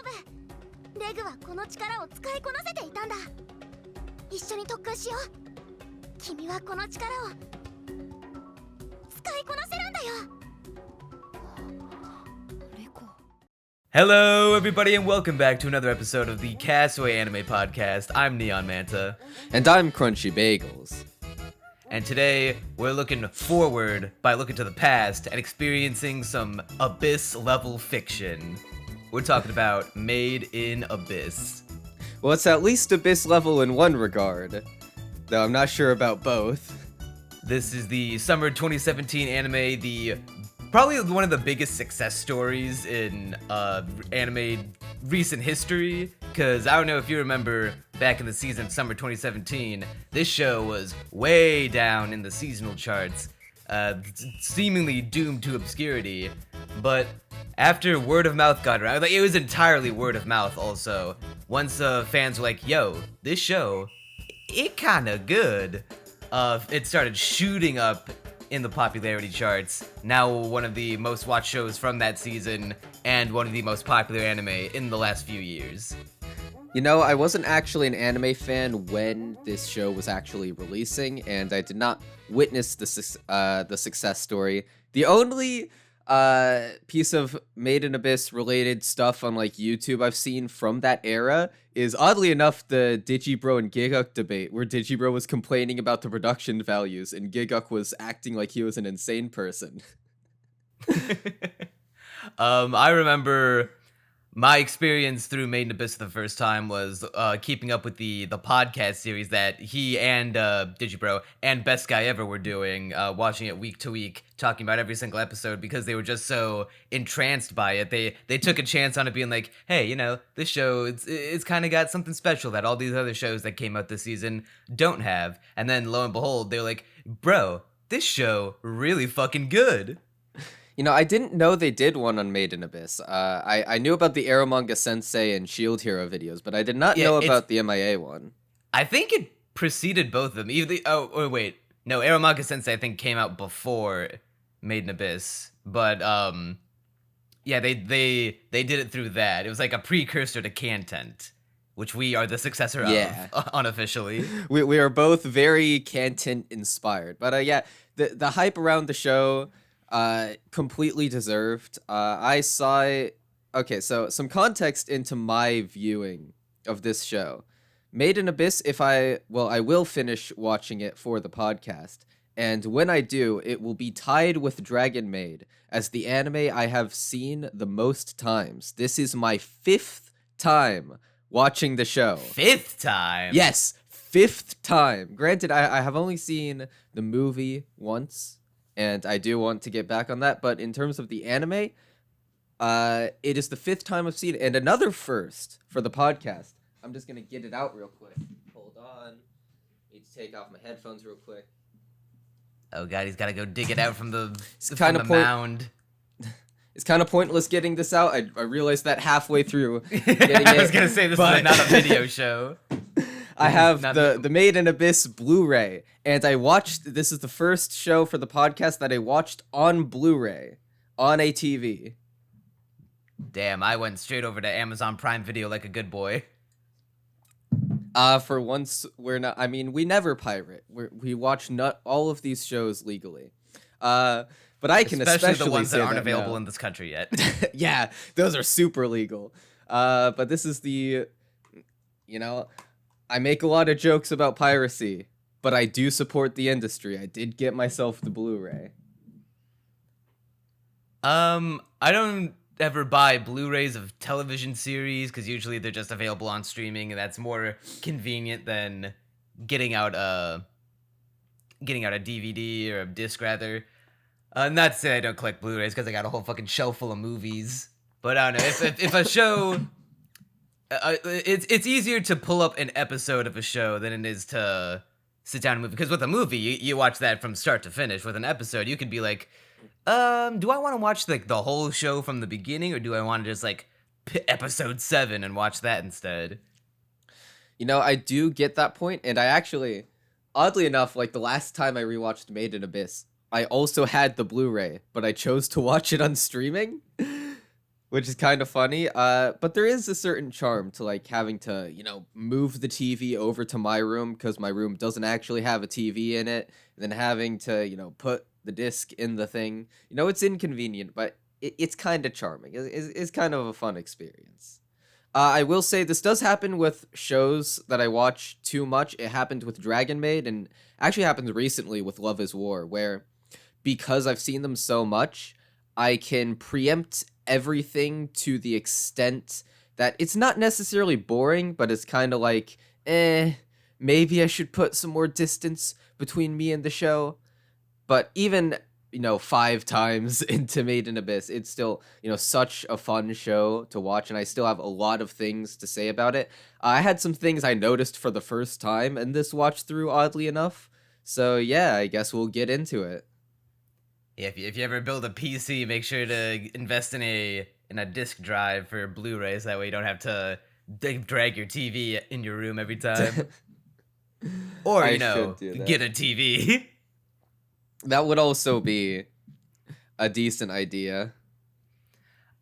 夫。レグはこの力を使いこなせていたんだ。一緒に特訓しよう。君はこの力を使いこなせるんだよ。Hello, everybody, and welcome back to another episode of the Castaway Anime Podcast. I'm NeonManta. And I'm Crunchy Bagels. And today, we're looking forward by looking to the past and experiencing some Abyss-level fiction. We're talking about Made in Abyss. Well, it's at least Abyss level in one regard, though I'm not sure about both. This is the summer 2017 anime, probably one of the biggest success stories in anime recent history, because I don't know if you remember back in the season of summer 2017, this show was way down in the seasonal charts, seemingly doomed to obscurity, but after word of mouth got around, like it was entirely word of mouth also, once fans were like, yo, this show, it kinda good, it started shooting up in the popularity charts, now one of the most watched shows from that season, and one of the most popular anime in the last few years. You know, I wasn't actually an anime fan when this show was actually releasing, and I did not witness the success story. The only piece of Made in Abyss related stuff on like YouTube I've seen from that era is, oddly enough, the Digibro and Giguk debate, where Digibro was complaining about the production values and Giguk was acting like he was an insane person. I remember my experience through Made in Abyss the first time was keeping up with the podcast series that he and Digibro and Best Guy Ever were doing, watching it week to week, talking about every single episode because they were just so entranced by it. They took a chance on it being like, hey, you know, this show, it's kind of got something special that all these other shows that came out this season don't have. And then lo and behold, they're like, bro, this show really fucking good. You know, I didn't know they did one on Made in Abyss. I knew about the Eromanga Sensei and Shield Hero videos, but I did not know about the MIA one. I think it preceded both of them. Eromanga Sensei I think came out before Made in Abyss, but yeah, they did it through that. It was like a precursor to Content, which we are the successor of unofficially. We are both very Content inspired, but yeah, the hype around the show, completely deserved. I saw it. Okay, so some context into my viewing of this show. Made in Abyss, I will finish watching it for the podcast, and when I do, it will be tied with Dragon Maid as the anime I have seen the most times. This is my 5th time watching the show. 5th time? Yes, 5th time. Granted, I have only seen the movie once, and I do want to get back on that, but in terms of the anime, it is the 5th time I've seen it, and another first for the podcast. I'm just gonna get it out real quick. Hold on. Need to take off my headphones real quick. Oh god, he's gotta go dig it out from the mound. It's kind of pointless getting this out. I realized that halfway through getting it. I was gonna say, this is not a video show. I have the Made in Abyss Blu-ray, and this is the first show for the podcast that I watched on Blu-ray, on a TV. Damn, I went straight over to Amazon Prime Video like a good boy. For once, we never pirate. We watch not all of these shows legally. But I can especially the ones say that aren't that available now. in this country yet. Yeah, those are super legal. But this is I make a lot of jokes about piracy, but I do support the industry. I did get myself the Blu-ray. I don't ever buy Blu-rays of television series because usually they're just available on streaming, and that's more convenient than getting out a DVD or a disc rather. Not to say I don't collect Blu-rays because I got a whole fucking shelf full of movies, but I don't know if a show. It's easier to pull up an episode of a show than it is to sit down and movie. Because with a movie, you watch that from start to finish. With an episode, you could be like, do I want to watch like the whole show from the beginning, or do I want to just like episode 7 and watch that instead? You know, I do get that point, and I actually, oddly enough, like the last time I rewatched Made in Abyss, I also had the Blu-ray, but I chose to watch it on streaming. which is kind of funny. But there is a certain charm to like having to, move the TV over to my room because my room doesn't actually have a TV in it, and then having to, put the disc in the thing. It's inconvenient, but it's kind of charming. It's kind of a fun experience. I will say this does happen with shows that I watch too much. It happened with Dragon Maid, and actually happened recently with Love is War, where because I've seen them so much, I can preempt everything to the extent that it's not necessarily boring, but it's kind of like, maybe I should put some more distance between me and the show. But even 5 times into Made in Abyss, it's still such a fun show to watch, and I still have a lot of things to say about it. I had some things I noticed for the first time in this watch through, oddly enough. So yeah, I guess we'll get into it. Yeah, if you ever build a PC, make sure to invest in a disk drive for Blu-rays. That way you don't have to drag your TV in your room every time. Or I should do that. get a TV. That would also be a decent idea.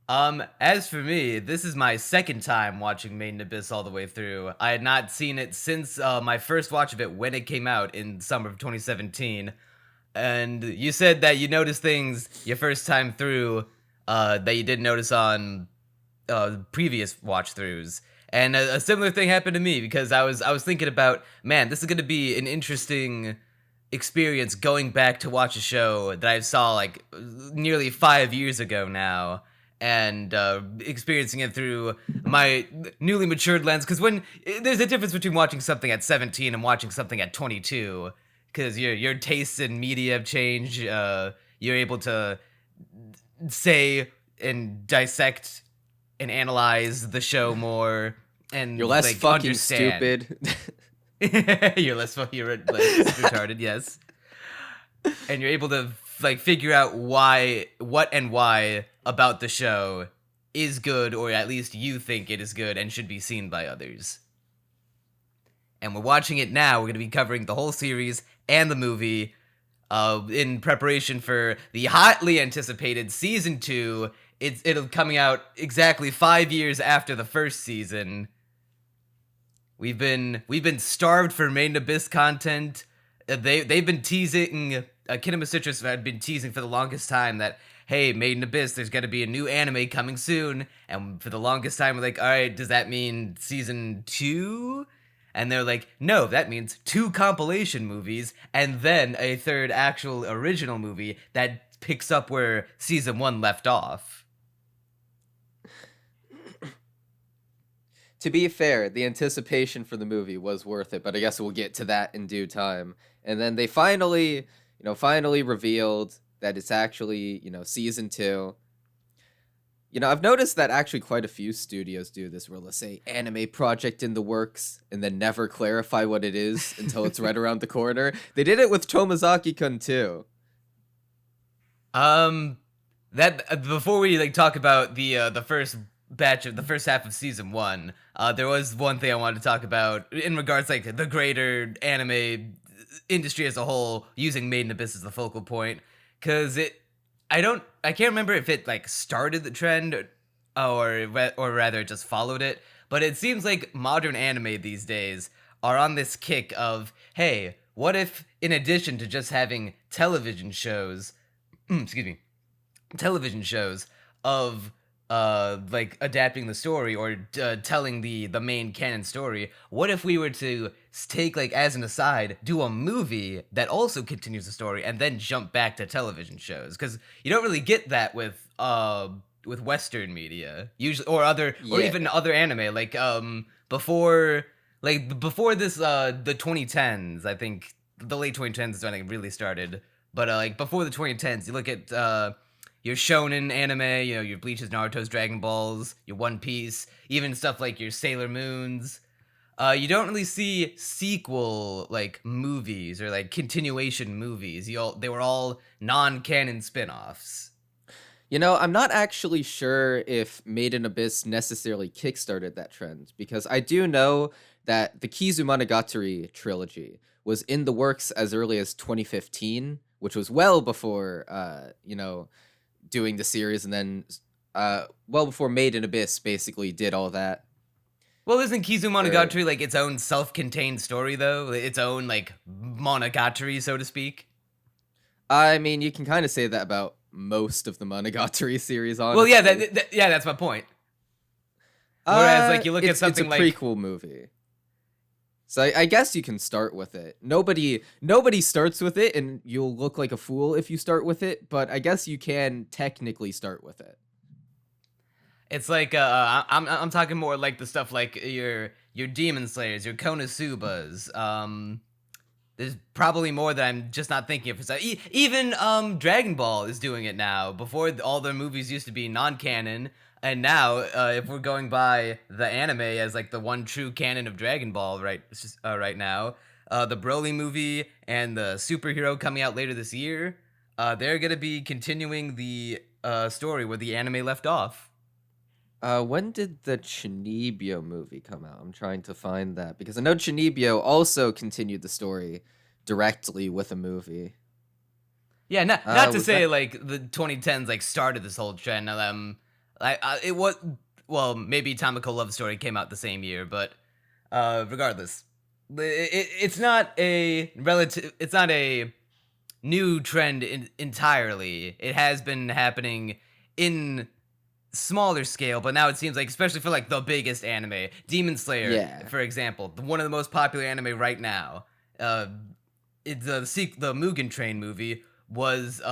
As for me, this is my second time watching Made in Abyss all the way through. I had not seen it since my first watch of it when it came out in summer of 2017. And you said that you noticed things your first time through that you didn't notice on previous watch throughs. And a similar thing happened to me because I was thinking about, man, this is going to be an interesting experience going back to watch a show that I saw like nearly 5 years ago now, and experiencing it through my newly matured lens. Because when there's a difference between watching something at 17 and watching something at 22, because your tastes in media have changed. You're able to say and dissect and analyze the show more, and you're less like, fucking understand. stupid. You're less retarded, yes. And you're able to like figure out what about the show is good, or at least you think it is good and should be seen by others. And we're watching it now. We're going to be covering the whole series and the movie in preparation for the hotly anticipated season 2. It'll coming out exactly 5 years after the first season. We've been starved for Made in Abyss content. They've been teasing. Kinema Citrus had been teasing for the longest time that, hey, Made in Abyss, there's got to be a new anime coming soon. And for the longest time, we're like, all right, does that mean season 2? And they're like, no, that means 2 compilation movies and then a third actual original movie that picks up where season 1 left off. To be fair, the anticipation for the movie was worth it, but I guess we'll get to that in due time. And then they finally revealed that it's actually, season 2. I've noticed that actually quite a few studios do this, where they'll say anime project in the works and then never clarify what it is until it's right around the corner. They did it with Tomozaki-kun too. That before we talk about the first batch of the first half of season 1, there was one thing I wanted to talk about in regards the greater anime industry as a whole, using Made in Abyss as the focal point, because I can't remember if it started the trend or rather it just followed it, but it seems like modern anime these days are on this kick of, hey, what if in addition to just having television shows of adapting the story or telling the main canon story, what if we were to take as an aside, do a movie that also continues the story and then jump back to television shows? Because you don't really get that with Western media usually, or even other anime. Before this the 2010s, I think the late 2010s is when it really started, but before the 2010s, you look at your shonen anime, your Bleach's, Naruto's, Dragon Balls, your One Piece, even stuff like your Sailor Moons. You don't really see sequel movies or continuation movies. They were all non-canon spin-offs. I'm not actually sure if Made in Abyss necessarily kickstarted that trend, because I do know that the Kizumonogatari trilogy was in the works as early as 2015, which was well before doing the series and then well before Made in Abyss basically did all that. Well, isn't Kizumonogatari like its own self-contained story though? Its own like monogatari, so to speak. I mean, you can kind of say that about most of the Monogatari series, honestly. Well, yeah, that's my point. Whereas, like, you look at something it's a prequel movie. So I guess you can start with it. Nobody starts with it, and you'll look like a fool if you start with it. But I guess you can technically start with it. It's like I'm talking more like the stuff like your Demon Slayers, your Konosubas. There's probably more that I'm just not thinking of. Even Dragon Ball is doing it now. Before, all their movies used to be non-canon, and now if we're going by the anime as like the one true canon of Dragon Ball right now, the Broly movie and the superhero coming out later this year, they're gonna be continuing the story where the anime left off. When did the Chunibyo movie come out? I'm trying to find that because I know Chunibyo also continued the story directly with a movie. Yeah, not to say like the 2010s like started this whole trend. It was, well, maybe Tamako Love Story came out the same year, but regardless, it's not a new trend entirely. It has been happening in smaller scale, but now it seems like, especially for like the biggest anime, Demon Slayer, for example, one of the most popular anime right now. It's the Mugen Train movie was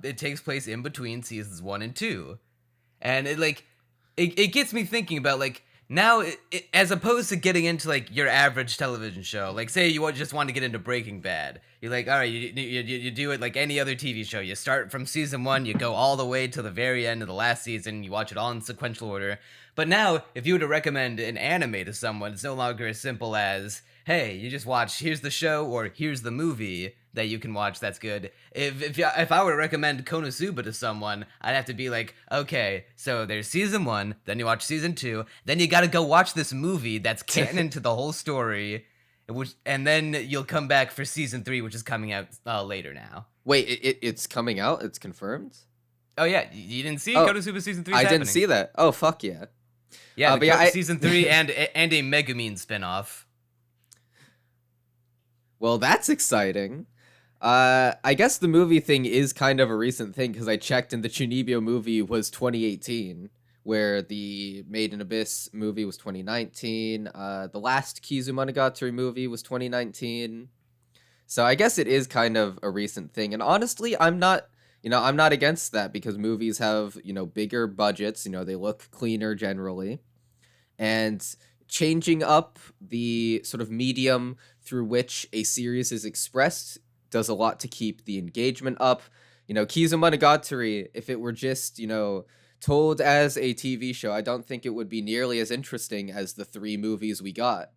it takes place in between seasons 1 and 2, and it gets me thinking about like now as opposed to getting into like your average television show, like say you just want to get into Breaking Bad, you're like, all right, you do it like any other TV show. You start from season 1, you go all the way to the very end of the last season, you watch it all in sequential order. But now, if you were to recommend an anime to someone, it's no longer as simple as, hey, you just watch, here's the show, or here's the movie that you can watch that's good. If I were to recommend Konosuba to someone, I'd have to be like, okay, so there's season 1, then you watch season 2, then you gotta go watch this movie that's canon to the whole story, and then you'll come back for season 3, which is coming out later now. Wait, it's coming out? It's confirmed? Oh yeah, you didn't see Konosuba season 3 is happening. Didn't see that. Oh, fuck yeah. Yeah, season 3 and a Megumin spinoff. Well, that's exciting. I guess the movie thing is kind of a recent thing because I checked and the Chunibyo movie was 2018, where the Made in Abyss movie was 2019. The last Kizumonogatari movie was 2019. So I guess it is kind of a recent thing. And honestly, I'm not against that because movies have, bigger budgets, they look cleaner generally. And changing up the sort of medium through which a series is expressed does a lot to keep the engagement up. Kizumonogatari, if it were just, told as a TV show, I don't think it would be nearly as interesting as the 3 movies we got.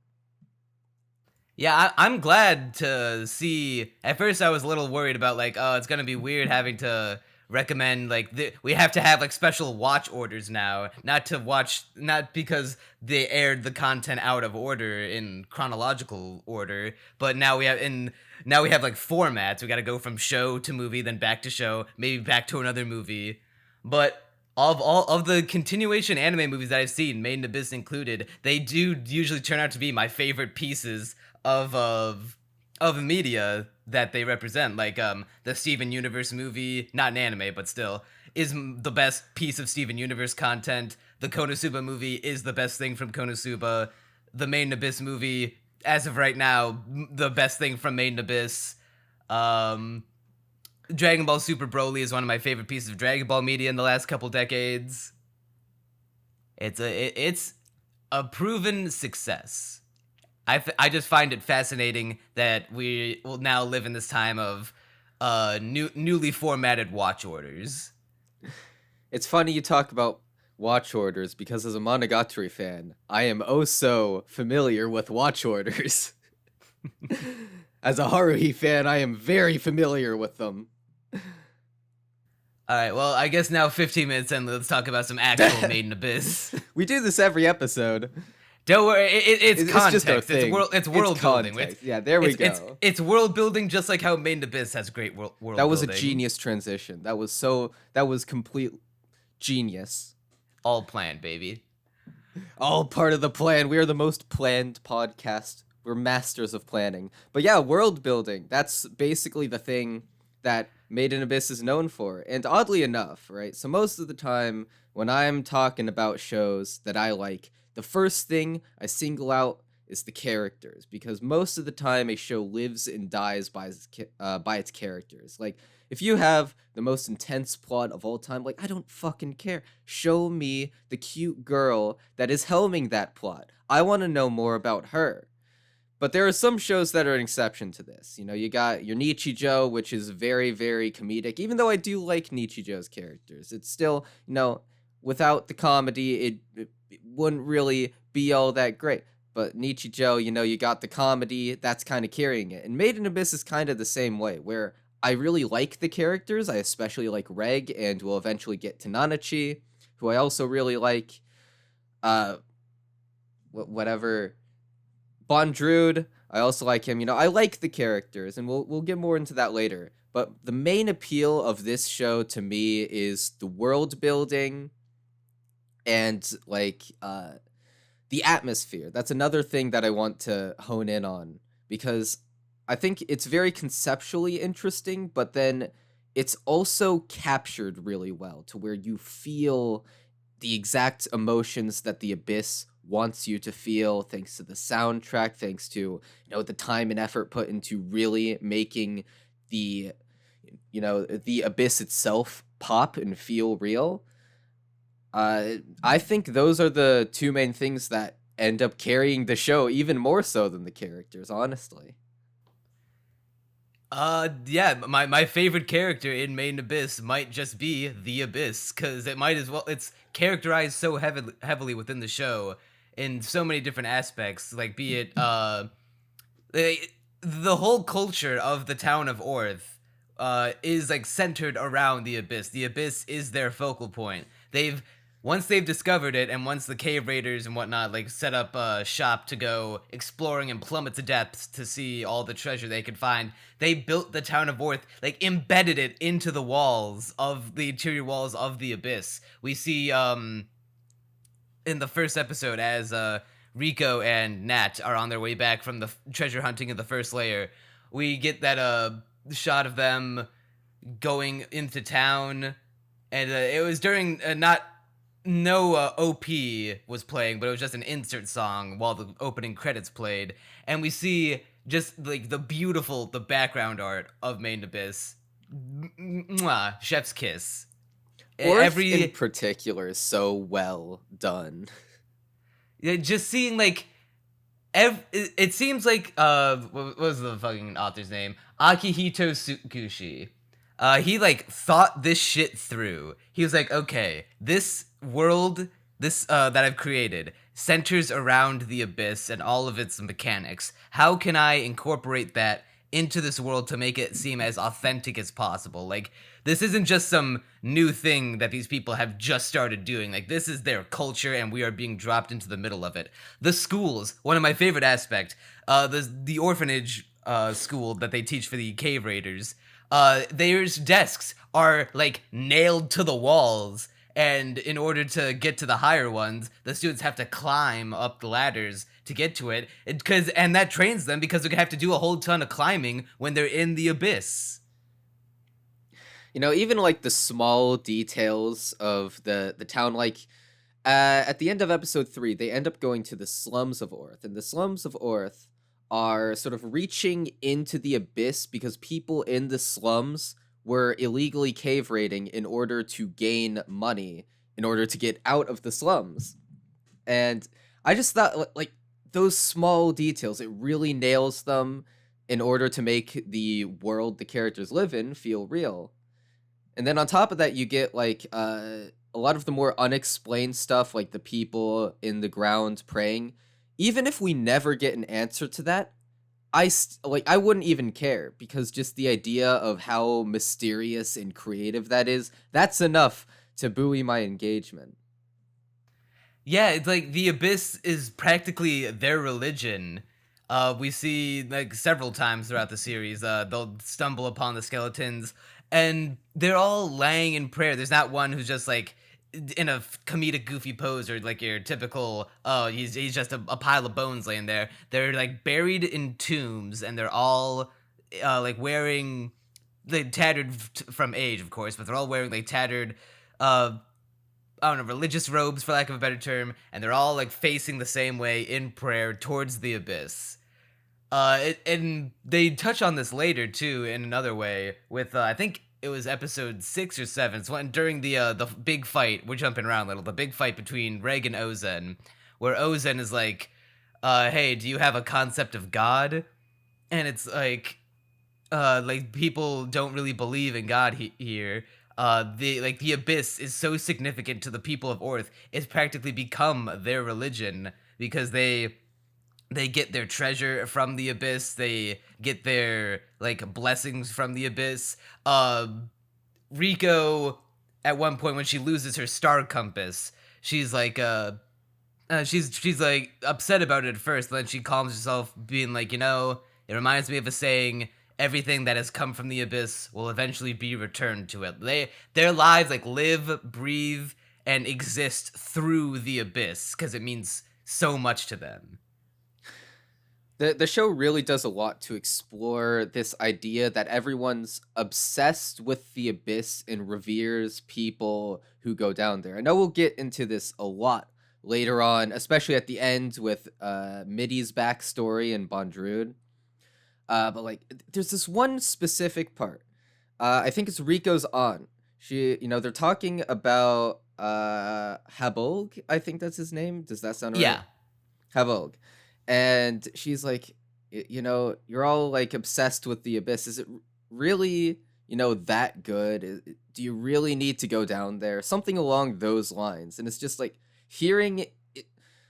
Yeah, I'm glad to see. At first, I was a little worried about like, oh, it's gonna be weird having to recommend like we have to have like special watch orders now, not because they aired the content out of order in chronological order, but now we have like formats. We got to go from show to movie, then back to show, maybe back to another movie. But of all of the continuation anime movies that I've seen, Made in Abyss included, they do usually turn out to be my favorite pieces of media that they represent. Like the Steven Universe movie, not an anime but still, is the best piece of Steven Universe content. The Konosuba movie is the best thing from Konosuba. The Made in Abyss movie, as of right now, the best thing from Made in Abyss. Dragon Ball Super Broly is one of my favorite pieces of Dragon Ball media in the last couple decades. It's a proven success. I just find it fascinating that we will now live in this time of newly formatted watch orders. It's funny you talk about watch orders because as a Monogatari fan, I am oh so familiar with watch orders. As a Haruhi fan, I am very familiar with them. Alright, well, I guess now 15 minutes in, let's talk about some actual Made in Abyss. We do this every episode. Don't worry, it's context. Just it's world building. Yeah, there we go. It's world building, just like how Made in Abyss has great world building. That was a genius transition. That was complete genius. All planned, baby. All part of the plan. We are the most planned podcast. We're masters of planning. But yeah, world building. That's basically the thing that Made in Abyss is known for. And oddly enough, right? So most of the time when I'm talking about shows that I like, the first thing I single out is the characters, because most of the time a show lives and dies by its characters. Like, if you have the most intense plot of all time, like, I don't fucking care. Show me the cute girl that is helming that plot. I want to know more about her. But there are some shows that are an exception to this. You know, you got your Nichijou, which is very, very comedic. Even though I do like Nichijou's characters, it's still, you know, without the comedy, it wouldn't really be all that great. But Nichijou, you know, you got the comedy, that's kind of carrying it. And Made in Abyss is kind of the same way, where I really like the characters. I especially like Reg, and we'll eventually get to Nanachi, who I also really like. Whatever. Bondrude, I also like him. You know, I like the characters, and we'll get more into that later. But the main appeal of this show to me is the world building and like the atmosphere. That's another thing that I want to hone in on, because I think it's very conceptually interesting, but then it's also captured really well to where you feel the exact emotions that the Abyss wants you to feel, thanks to the soundtrack, thanks to, you know, the time and effort put into really making the, you know, the Abyss itself pop and feel real. I think those are the two main things that end up carrying the show even more so than the characters, honestly. Yeah, my favorite character in Made in Abyss might just be the Abyss, because it might as well, it's characterized so heavily within the show in so many different aspects, like be it, the whole culture of the town of Orth, is like centered around the Abyss. The Abyss is their focal point. Once they've discovered it, and once the cave raiders and whatnot like set up a shop to go exploring and plummet to depths to see all the treasure they could find, they built the town of Orth, like embedded it into the walls of the interior walls of the Abyss. We see in the first episode as Rico and Nat are on their way back from the treasure hunting in the first layer, we get that shot of them going into town, and it was during no OP was playing, but it was just an insert song while the opening credits played, and we see just like the background art of Made in Abyss. Mwah, chef's kiss. Orth in particular is so well done. Yeah, just seeing like it seems like what was the fucking author's name? Akihito Tsukushi. He like thought this shit through. He was like, okay, this world, that I've created centers around the Abyss and all of its mechanics. How can I incorporate that into this world to make it seem as authentic as possible? Like, this isn't just some new thing that these people have just started doing. Like, this is their culture, and we are being dropped into the middle of it. The schools, one of my favorite aspects, the orphanage school that they teach for the cave raiders, their desks are like nailed to the walls, and in order to get to the higher ones, the students have to climb up the ladders to get to it, and that trains them because they have to do a whole ton of climbing when they're in the Abyss. You know, even like the small details of the town, like at the end of episode 3, they end up going to the slums of Orth, and the slums of Orth are sort of reaching into the Abyss because people in the slums were illegally cave raiding in order to gain money, in order to get out of the slums. And I just thought, like, those small details, it really nails them in order to make the world the characters live in feel real. And then on top of that, you get, like, a lot of the more unexplained stuff, like the people in the ground praying. Even if we never get an answer to that, I wouldn't even care, because just the idea of how mysterious and creative that is, that's enough to buoy my engagement. Yeah, it's like the Abyss is practically their religion. We see like several times throughout the series, they'll stumble upon the skeletons, and they're all laying in prayer. There's not one who's just like in a comedic goofy pose, or like your typical, oh, he's just a pile of bones laying there. They're like buried in tombs, and they're all like wearing, they tattered from age, of course, but they're all wearing like tattered I don't know, religious robes, for lack of a better term, and they're all like facing the same way in prayer towards the abyss. And they touch on this later too in another way with I think it was episode 6 or 7. It's when during the big fight, we're jumping around a little, the big fight between Reg and Ozen, where Ozen is like, "Hey, do you have a concept of God?" And it's like people don't really believe in God here. The abyss is so significant to the people of Orth. It's practically become their religion because they get their treasure from the abyss. They get their like blessings from the abyss. Rico, at one point when she loses her star compass, she's like she's like upset about it at first, then she calms herself, being like, it reminds me of a saying, everything that has come from the abyss will eventually be returned to it. Their lives like live, breathe, and exist through the abyss because it means so much to them. The show really does a lot to explore this idea that everyone's obsessed with the abyss and reveres people who go down there. I know we'll get into this a lot later on, especially at the end with Middy's backstory and Bondrewd. But like, there's this one specific part. I think it's Rico's aunt. They're talking about Habolg. I think that's his name. Does that sound right? Yeah. Habolg. And she's like, you're all like obsessed with the abyss. Is it really, that good? Do you really need to go down there? Something along those lines. And it's just like hearing it,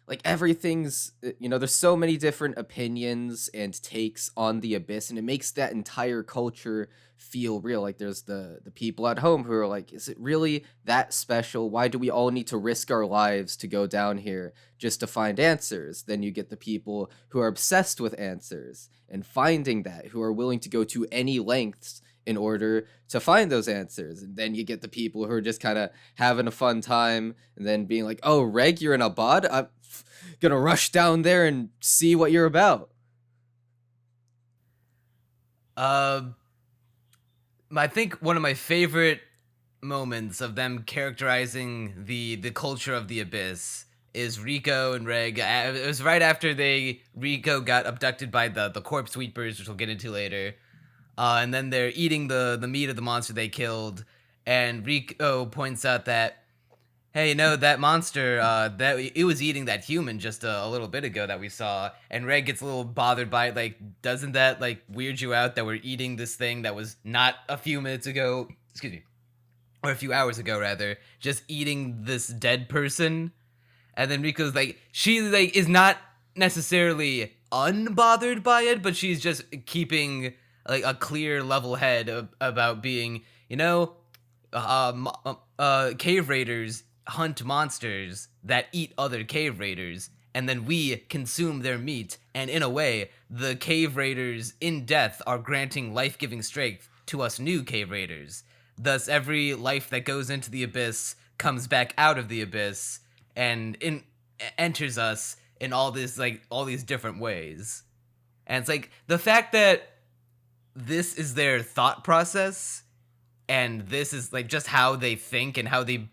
like everything's, there's so many different opinions and takes on the abyss, and it makes that entire culture feel real. Like there's the people at home who are like, is it really that special? Why do we all need to risk our lives to go down here just to find answers? Then you get the people who are obsessed with answers and finding that, who are willing to go to any lengths in order to find those answers. And then you get the people who are just kind of having a fun time and then being like, oh, Reg, you're in Abad? I'm gonna rush down there and see what you're about. I think one of my favorite moments of them characterizing the culture of the abyss is Rico and Reg. It was right after Rico got abducted by the corpse sweepers, which we'll get into later. And then they're eating the meat of the monster they killed, and Rico points out that, hey, that monster, that it was eating that human just a little bit ago that we saw. And Reg gets a little bothered by it, like, doesn't that like weird you out that we're eating this thing that was not a few minutes ago, excuse me, or a few hours ago rather, just eating this dead person? And then Rico's like, she like is not necessarily unbothered by it, but she's just keeping like a clear level head about being, cave raiders hunt monsters that eat other cave raiders, and then we consume their meat, and in a way, the cave raiders in death are granting life-giving strength to us new cave raiders. Thus, every life that goes into the abyss comes back out of the abyss and enters us in all these different ways. And it's like the fact that this is their thought process, and this is like just how they think and how they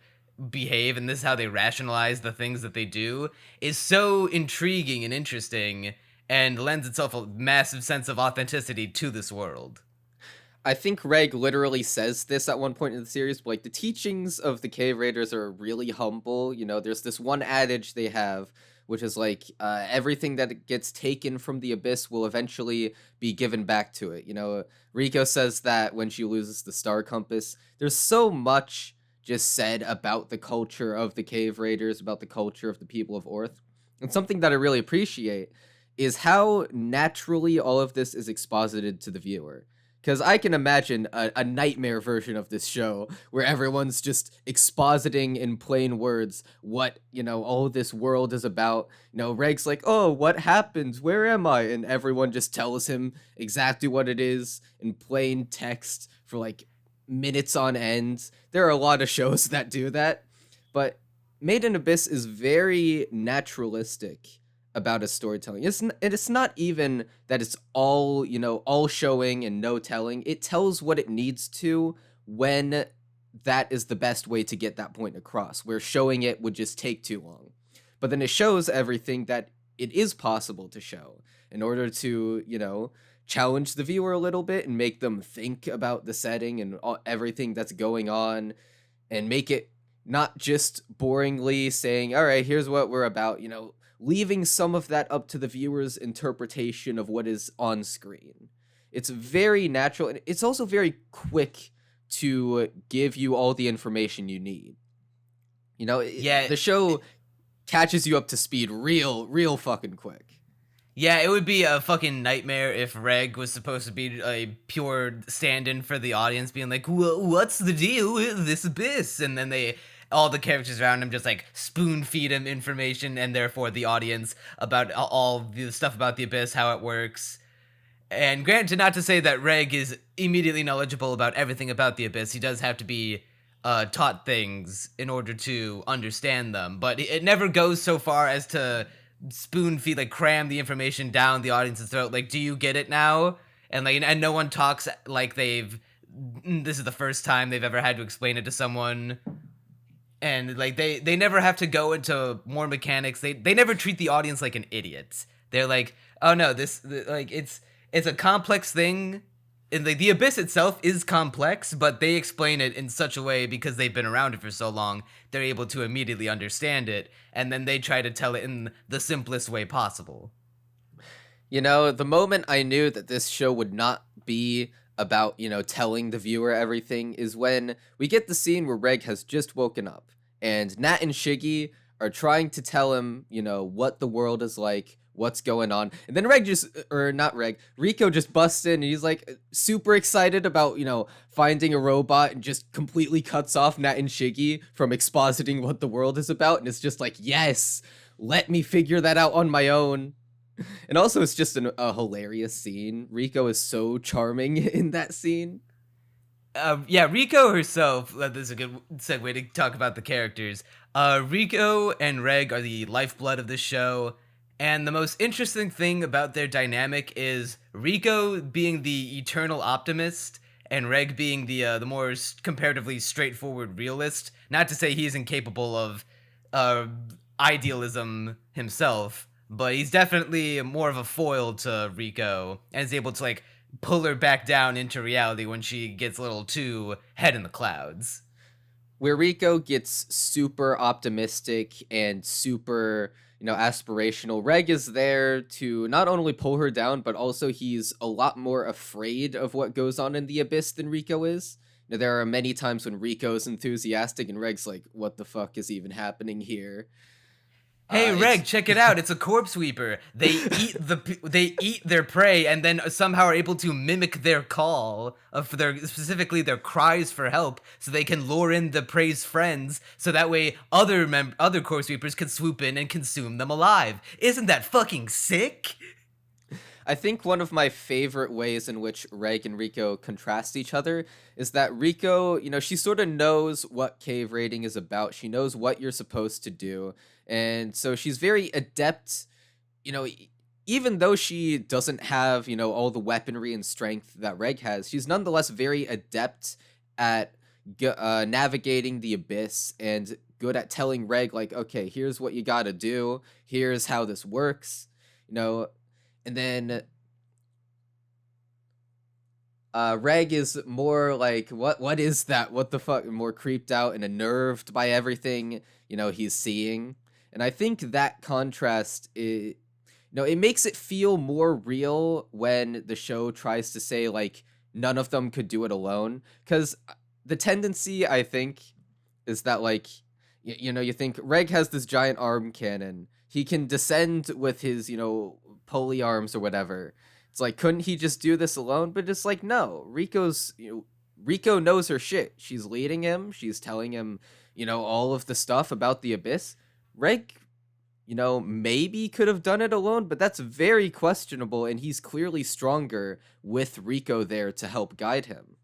behave, and this is how they rationalize the things that they do, is so intriguing and interesting, and lends itself a massive sense of authenticity to this world. I think Reg literally says this at one point in the series, but like the teachings of the Cave Raiders are really humble. There's this one adage they have, which is like everything that gets taken from the abyss will eventually be given back to it. Rico says that when she loses the star compass. There's so much just said about the culture of the Cave Raiders, about the culture of the people of Orth. And something that I really appreciate is how naturally all of this is exposited to the viewer. Because I can imagine a nightmare version of this show where everyone's just expositing in plain words what, all this world is about. Reg's like, oh, what happened? Where am I? And everyone just tells him exactly what it is in plain text for like minutes on end. There are a lot of shows that do that. but Made in Abyss is very naturalistic about its storytelling. It's not even that it's all, all showing and no telling. It tells what it needs to when that is the best way to get that point across, where showing it would just take too long. But then it shows everything that it is possible to show in order to, challenge the viewer a little bit and make them think about the setting and everything that's going on, and make it not just boringly saying, all right, here's what we're about, leaving some of that up to the viewer's interpretation of what is on screen. It's very natural, and it's also very quick to give you all the information you need. The show catches you up to speed real fucking quick. Yeah, it would be a fucking nightmare if Reg was supposed to be a pure stand-in for the audience, being like, what's the deal with this abyss? And then all the characters around him just like spoon feed him information, and therefore the audience about all the stuff about the abyss, how it works. And granted, not to say that Reg is immediately knowledgeable about everything about the abyss. He does have to be taught things in order to understand them, but it never goes so far as to spoon feed, like cram the information down the audience's throat. Like, do you get it now? And no one talks like this is the first time they've ever had to explain it to someone. And like they never have to go into more mechanics. They never treat the audience like an idiot. They're like, oh no, it's a complex thing. And the abyss itself is complex, but they explain it in such a way, because they've been around it for so long, they're able to immediately understand it, and then they try to tell it in the simplest way possible. The moment I knew that this show would not be about, telling the viewer everything is when we get the scene where Reg has just woken up, and Nat and Shiggy are trying to tell him, what the world is like, what's going on. And then Rico just busts in, and he's like super excited about, finding a robot, and just completely cuts off Nat and Shiggy from expositing what the world is about. And it's just like, yes, let me figure that out on my own. And also it's just a hilarious scene. Rico is so charming in that scene. Rico herself, this is a good segue to talk about the characters. Rico and Reg are the lifeblood of this show. And the most interesting thing about their dynamic is Rico being the eternal optimist, and Reg being the more comparatively straightforward realist. Not to say he isn't capable of idealism himself, but he's definitely more of a foil to Rico, and is able to like pull her back down into reality when she gets a little too head in the clouds. Where Rico gets super optimistic and super, aspirational, Reg is there to not only pull her down, but also he's a lot more afraid of what goes on in the abyss than Rico is. There are many times when Rico's enthusiastic and Reg's like, what the fuck is even happening here? Hey, Reg, check it out. It's a corpse sweeper. They eat their prey, and then somehow are able to mimic their call specifically their cries for help, so they can lure in the prey's friends, so that way other corpse sweepers can swoop in and consume them alive. Isn't that fucking sick? I think one of my favorite ways in which Reg and Rico contrast each other is that Rico, she sort of knows what cave raiding is about. She knows what you're supposed to do. And so she's very adept, even though she doesn't have, all the weaponry and strength that Reg has, she's nonetheless very adept at navigating the abyss, and good at telling Reg, like, okay, here's what you gotta do. Here's how this works, and then Reg is more like, what is that? What the fuck? More creeped out and unnerved by everything, he's seeing. And I think that contrast, it makes it feel more real when the show tries to say, like, none of them could do it alone. Because the tendency, I think, is that, like, you think Reg has this giant arm cannon. He can descend with his, pulley arms or whatever. It's like, couldn't he just do this alone? But it's like, no. Rico knows her shit. She's leading him. She's telling him, all of the stuff about the abyss. Reg, maybe could have done it alone, but that's very questionable, and he's clearly stronger with Rico there to help guide him.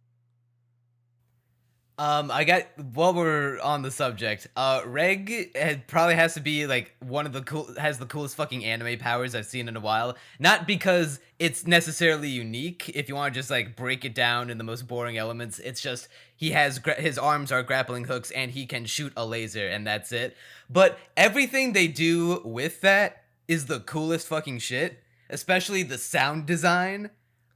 I got while we're on the subject, probably has to be like one of the has the coolest fucking anime powers I've seen in a while. Not because it's necessarily unique. If you want to just like break it down in the most boring elements, it's just he has his arms are grappling hooks and he can shoot a laser and that's it. But everything they do with that is the coolest fucking shit. Especially the sound design.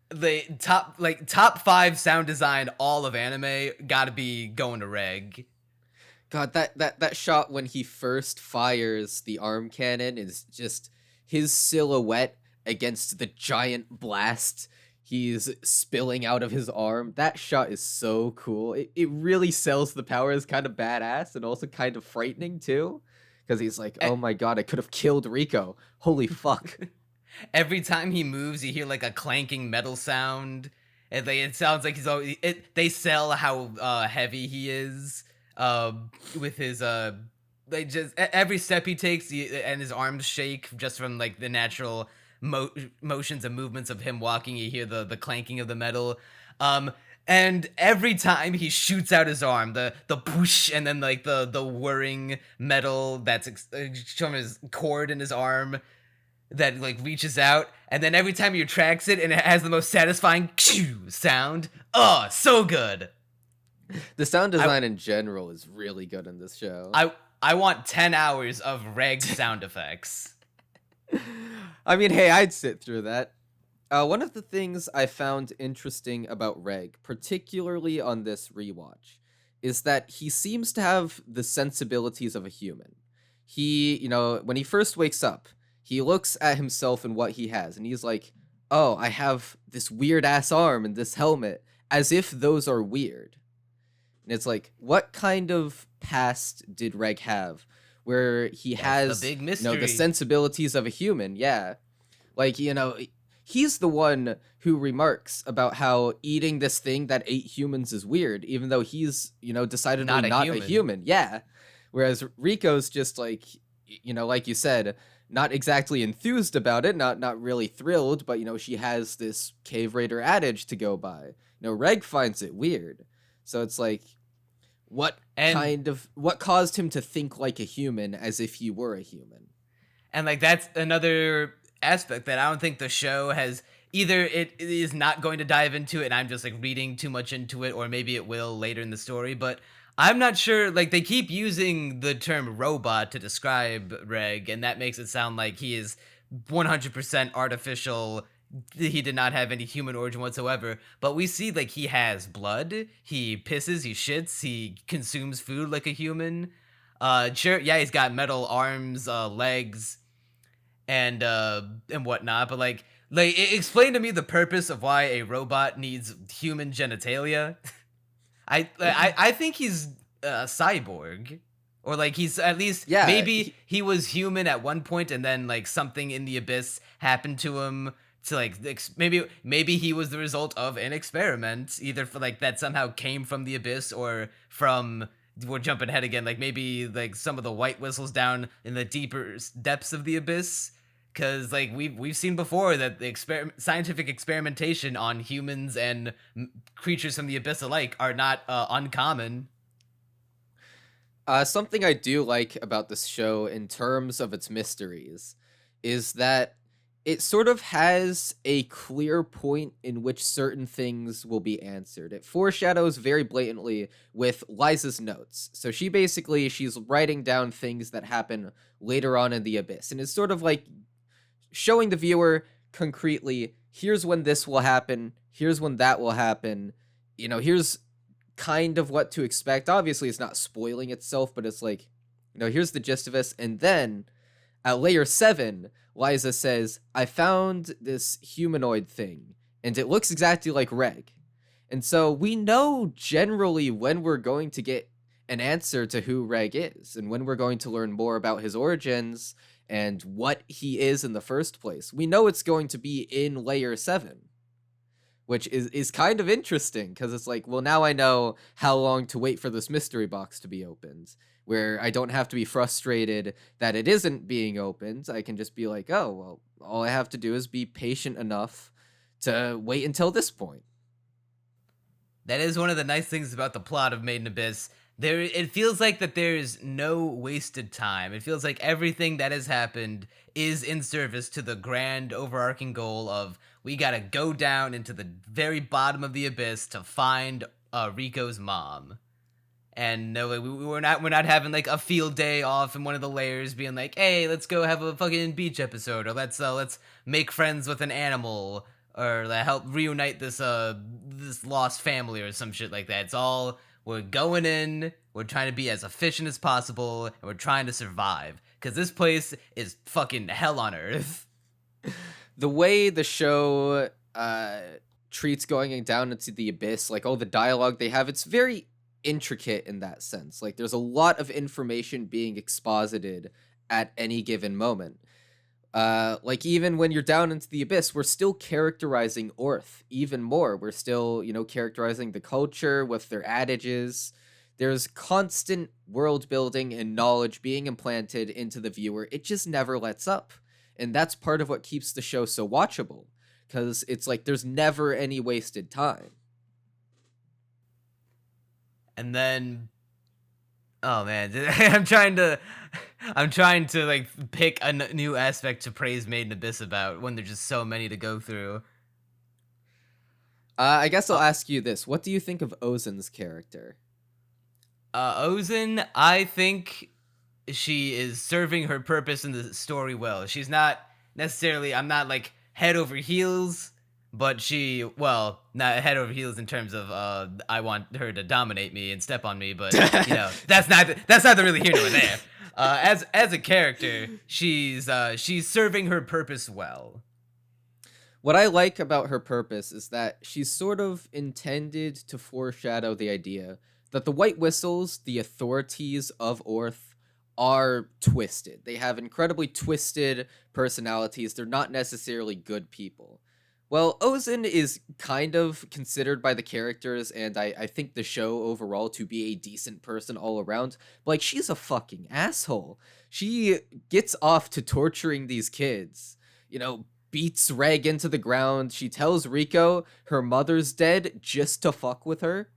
The top 5 sound design all of anime gotta be going to Reg. God, that shot when he first fires the arm cannon is just his silhouette against the giant blast he's spilling out of his arm. That shot is so cool. It really sells the power as kind of badass and also kind of frightening too. Because he's like, oh my god, I could have killed Rico. Holy fuck. Every time he moves, you hear like a clanking metal sound. And it sounds like he's always they sell how heavy he is with his they just every step he takes and his arms shake just from like the natural motions and movements of him walking. You hear the clanking of the metal. And every time he shoots out his arm, the push and then like the whirring metal that's from his cord in his arm that like reaches out, and then every time he retracts it and it has the most satisfying sound. Oh, so good. The sound design in general is really good in this show. I want 10 hours of Reg sound effects. I mean, hey, I'd sit through that. One of the things I found interesting about Reg, particularly on this rewatch, is that he seems to have the sensibilities of a human. He, when he first wakes up, he looks at himself and what he has, and he's like, oh, I have this weird-ass arm and this helmet, as if those are weird. And it's like, what kind of past did Reg have where he has the big mystery. The sensibilities of a human? Yeah. Like, he's the one who remarks about how eating this thing that ate humans is weird, even though he's, decidedly not a human. Yeah. Whereas Rico's just like, like you said, not exactly enthused about it, not really thrilled, but she has this cave raider adage to go by. Reg finds it weird. So it's like, what caused him to think like a human as if he were a human? And like that's another aspect that I don't think the show has either. It is not going to dive into it and I'm just like reading too much into it, or maybe it will later in the story, but I'm not sure. Like, they keep using the term robot to describe Reg, and that makes it sound like he is 100% artificial. He did not have any human origin whatsoever. But we see, like, he has blood. He pisses, he shits, he consumes food like a human. Sure, yeah, he's got metal arms, legs, and whatnot. But, explain to me the purpose of why a robot needs human genitalia. I think he's a cyborg, or like he's at least maybe he was human at one point and then like something in the abyss happened to him to like maybe he was the result of an experiment, either for like that somehow came from the abyss or from, we're jumping ahead again, like maybe like some of the white whistles down in the deeper depths of the abyss. Because like we've seen before that the scientific experimentation on humans and creatures from the abyss alike are not uncommon. Something I do like about this show in terms of its mysteries is that it sort of has a clear point in which certain things will be answered. It foreshadows very blatantly with Liza's notes. So she's writing down things that happen later on in the abyss, and it's sort of like showing the viewer concretely, here's when this will happen, here's when that will happen, here's kind of what to expect. Obviously, it's not spoiling itself, but it's like, here's the gist of this. And then at layer 7, Liza says, I found this humanoid thing, and it looks exactly like Reg. And so we know generally when we're going to get an answer to who Reg is, and when we're going to learn more about his origins and what he is in the first place. We know it's going to be in layer 7, which is kind of interesting, because it's like, well, now I know how long to wait for this mystery box to be opened, where I don't have to be frustrated that it isn't being opened. I can just be like, oh, well, all I have to do is be patient enough to wait until this point. That is one of the nice things about the plot of Made in Abyss. It feels like that there's no wasted time. It feels like everything that has happened is in service to the grand overarching goal of we gotta go down into the very bottom of the abyss to find Rico's mom. And no, like, we're not having like a field day off in one of the layers, being like, hey, let's go have a fucking beach episode, or let's make friends with an animal, or help reunite this lost family or some shit like that. It's all we're going in, we're trying to be as efficient as possible, and we're trying to survive because this place is fucking hell on earth. The way the show treats going down into the abyss, like all the dialogue they have, it's very intricate in that sense. Like there's a lot of information being exposited at any given moment. Like even when you're down into the abyss, we're still characterizing Orth even more. We're still, characterizing the culture with their adages. There's constant world building and knowledge being implanted into the viewer. It just never lets up. And that's part of what keeps the show so watchable, because it's like there's never any wasted time. And then, oh man, I'm trying to like pick a new aspect to praise Made in Abyss about when there's just so many to go through. I guess I'll ask you this: what do you think of Ozen's character? Ozen, I think she is serving her purpose in the story well. She's not necessarily, I'm not like head over heels, but not head over heels in terms of I want her to dominate me and step on me, but that's neither really here nor there. As a character, she's serving her purpose well. What I like about her purpose is that she's sort of intended to foreshadow the idea that the White Whistles, the authorities of Orth, are twisted. They have incredibly twisted personalities. They're not necessarily good people. Well, Ozen is kind of considered by the characters and I think the show overall to be a decent person all around. But like, she's a fucking asshole. She gets off to torturing these kids. Beats Reg into the ground. She tells Rico her mother's dead just to fuck with her.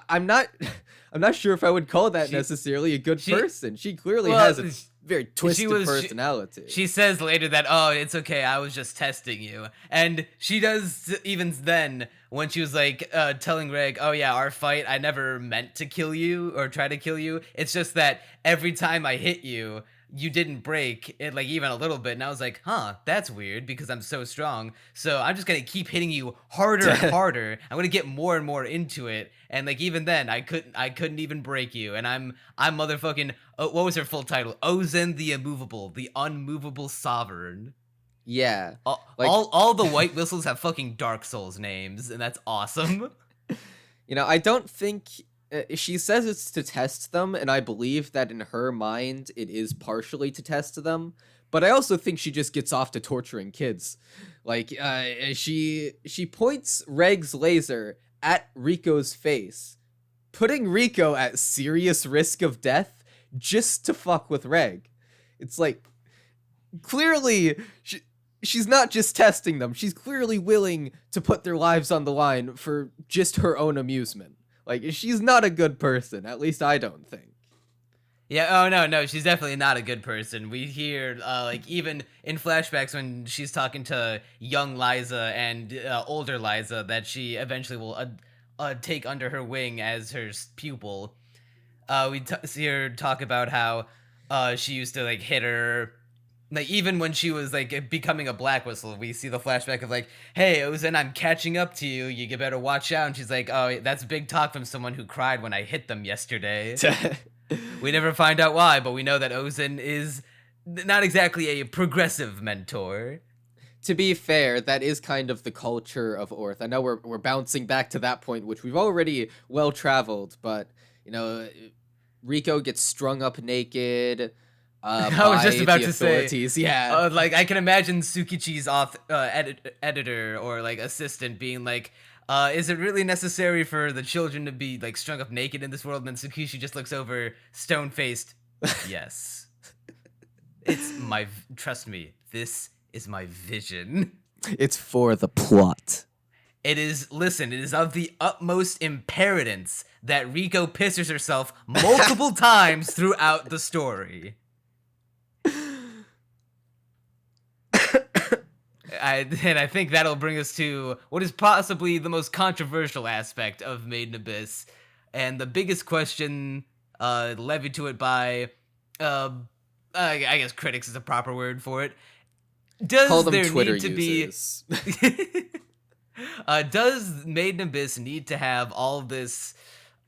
I'm not sure if I would call that necessarily a good person. She clearly has a very twisted personality. She says later that, oh, it's okay, I was just testing you. And she does even then when she was like telling Reg, oh yeah, our fight, I never meant to kill you or try to kill you. It's just that every time I hit you, you didn't break it like even a little bit. And I was like, huh, that's weird because I'm so strong. So I'm just going to keep hitting you harder and harder. I'm going to get more and more into it. And like, even then I couldn't even break you. And I'm motherfucking, what was her full title? Ozen the Immovable, the Unmovable Sovereign. Yeah. All the White Whistles have fucking Dark Souls names. And that's awesome. I don't think... she says it's to test them, and I believe that in her mind it is partially to test them, but I also think she just gets off to torturing kids. Like, she points Reg's laser at Rico's face, putting Rico at serious risk of death just to fuck with Reg. It's like, clearly, she's not just testing them, she's clearly willing to put their lives on the line for just her own amusement. Like, she's not a good person. At least I don't think. Yeah, oh no, she's definitely not a good person. We hear, like, even in flashbacks when she's talking to young Liza and older Liza that she eventually will take under her wing as her pupil. We see her talk about how she used to, like, hit her. Like, even when she was, like, becoming a Black Whistle, we see the flashback of, like, hey, Ozen, I'm catching up to you. You better watch out. And she's like, oh, that's big talk from someone who cried when I hit them yesterday. We never find out why, but we know that Ozen is not exactly a progressive mentor. To be fair, that is kind of the culture of Orth. I know we're bouncing back to that point, which we've already well-traveled, but, Rico gets strung up naked... I was just about to say, yeah. Like, I can imagine Tsukichi's editor or like assistant being like, is it really necessary for the children to be like strung up naked in this world? And then Tsukichi just looks over, stone-faced. Yes, trust me, this is my vision. It's for the plot. It is of the utmost imperative that Riko pisses herself multiple times throughout the story. And I think that'll bring us to what is possibly the most controversial aspect of Made in Abyss, and the biggest question levied to it by, I guess critics is a proper word for it. Call them there Twitter need to users. does Made in Abyss need to have all this,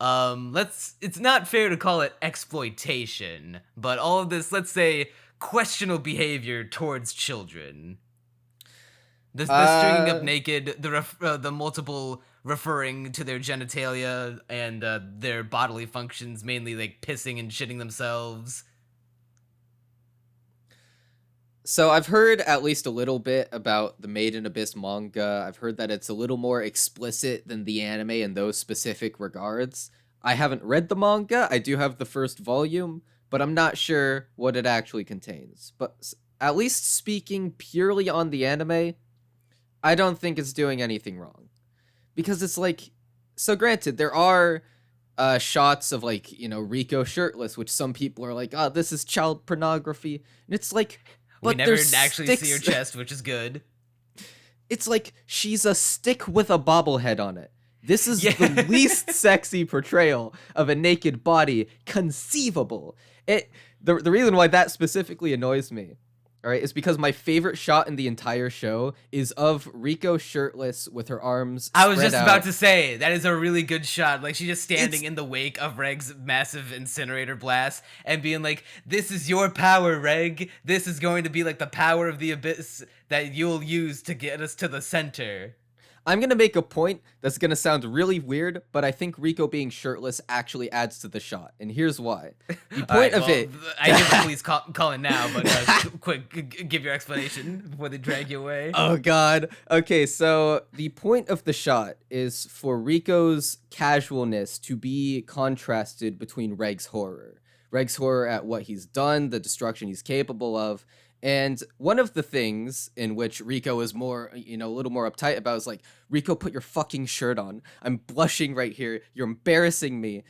it's not fair to call it exploitation, but all of this, let's say, questionable behavior towards children? The stringing up naked, the multiple referring to their genitalia and their bodily functions, mainly like pissing and shitting themselves. So I've heard at least a little bit about the Made in Abyss manga. I've heard that it's a little more explicit than the anime in those specific regards. I haven't read the manga. I do have the first volume, but I'm not sure what it actually contains. But at least speaking purely on the anime, I don't think it's doing anything wrong. Because it's like, so granted, there are shots of like, Riko shirtless, which some people are like, oh, this is child pornography. And it's like, we but never there's actually see her sticks- chest, which is good. It's like she's a stick with a bobblehead on it. This is Yeah. the least sexy portrayal of a naked body conceivable. The reason why that specifically annoys me, all right, is because my favorite shot in the entire show is of Riko shirtless with her arms I was spread just about out. to say, that is a really good shot. Like, she's just standing It's- in the wake of Reg's massive incinerator blast and being like, this is your power, Reg. This is going to be like the power of the abyss that you'll use to get us to the center. I'm going to make a point that's going to sound really weird, but I think Riko being shirtless actually adds to the shot. And here's why. The point of it... I give the police call in now, but quick, give your explanation before they drag you away. Oh god. Okay, so the point of the shot is for Riko's casualness to be contrasted between Reg's horror. Reg's horror at what he's done, the destruction he's capable of. And one of the things in which Riko is more, a little more uptight about is like, Riko, put your fucking shirt on. I'm blushing right here. You're embarrassing me.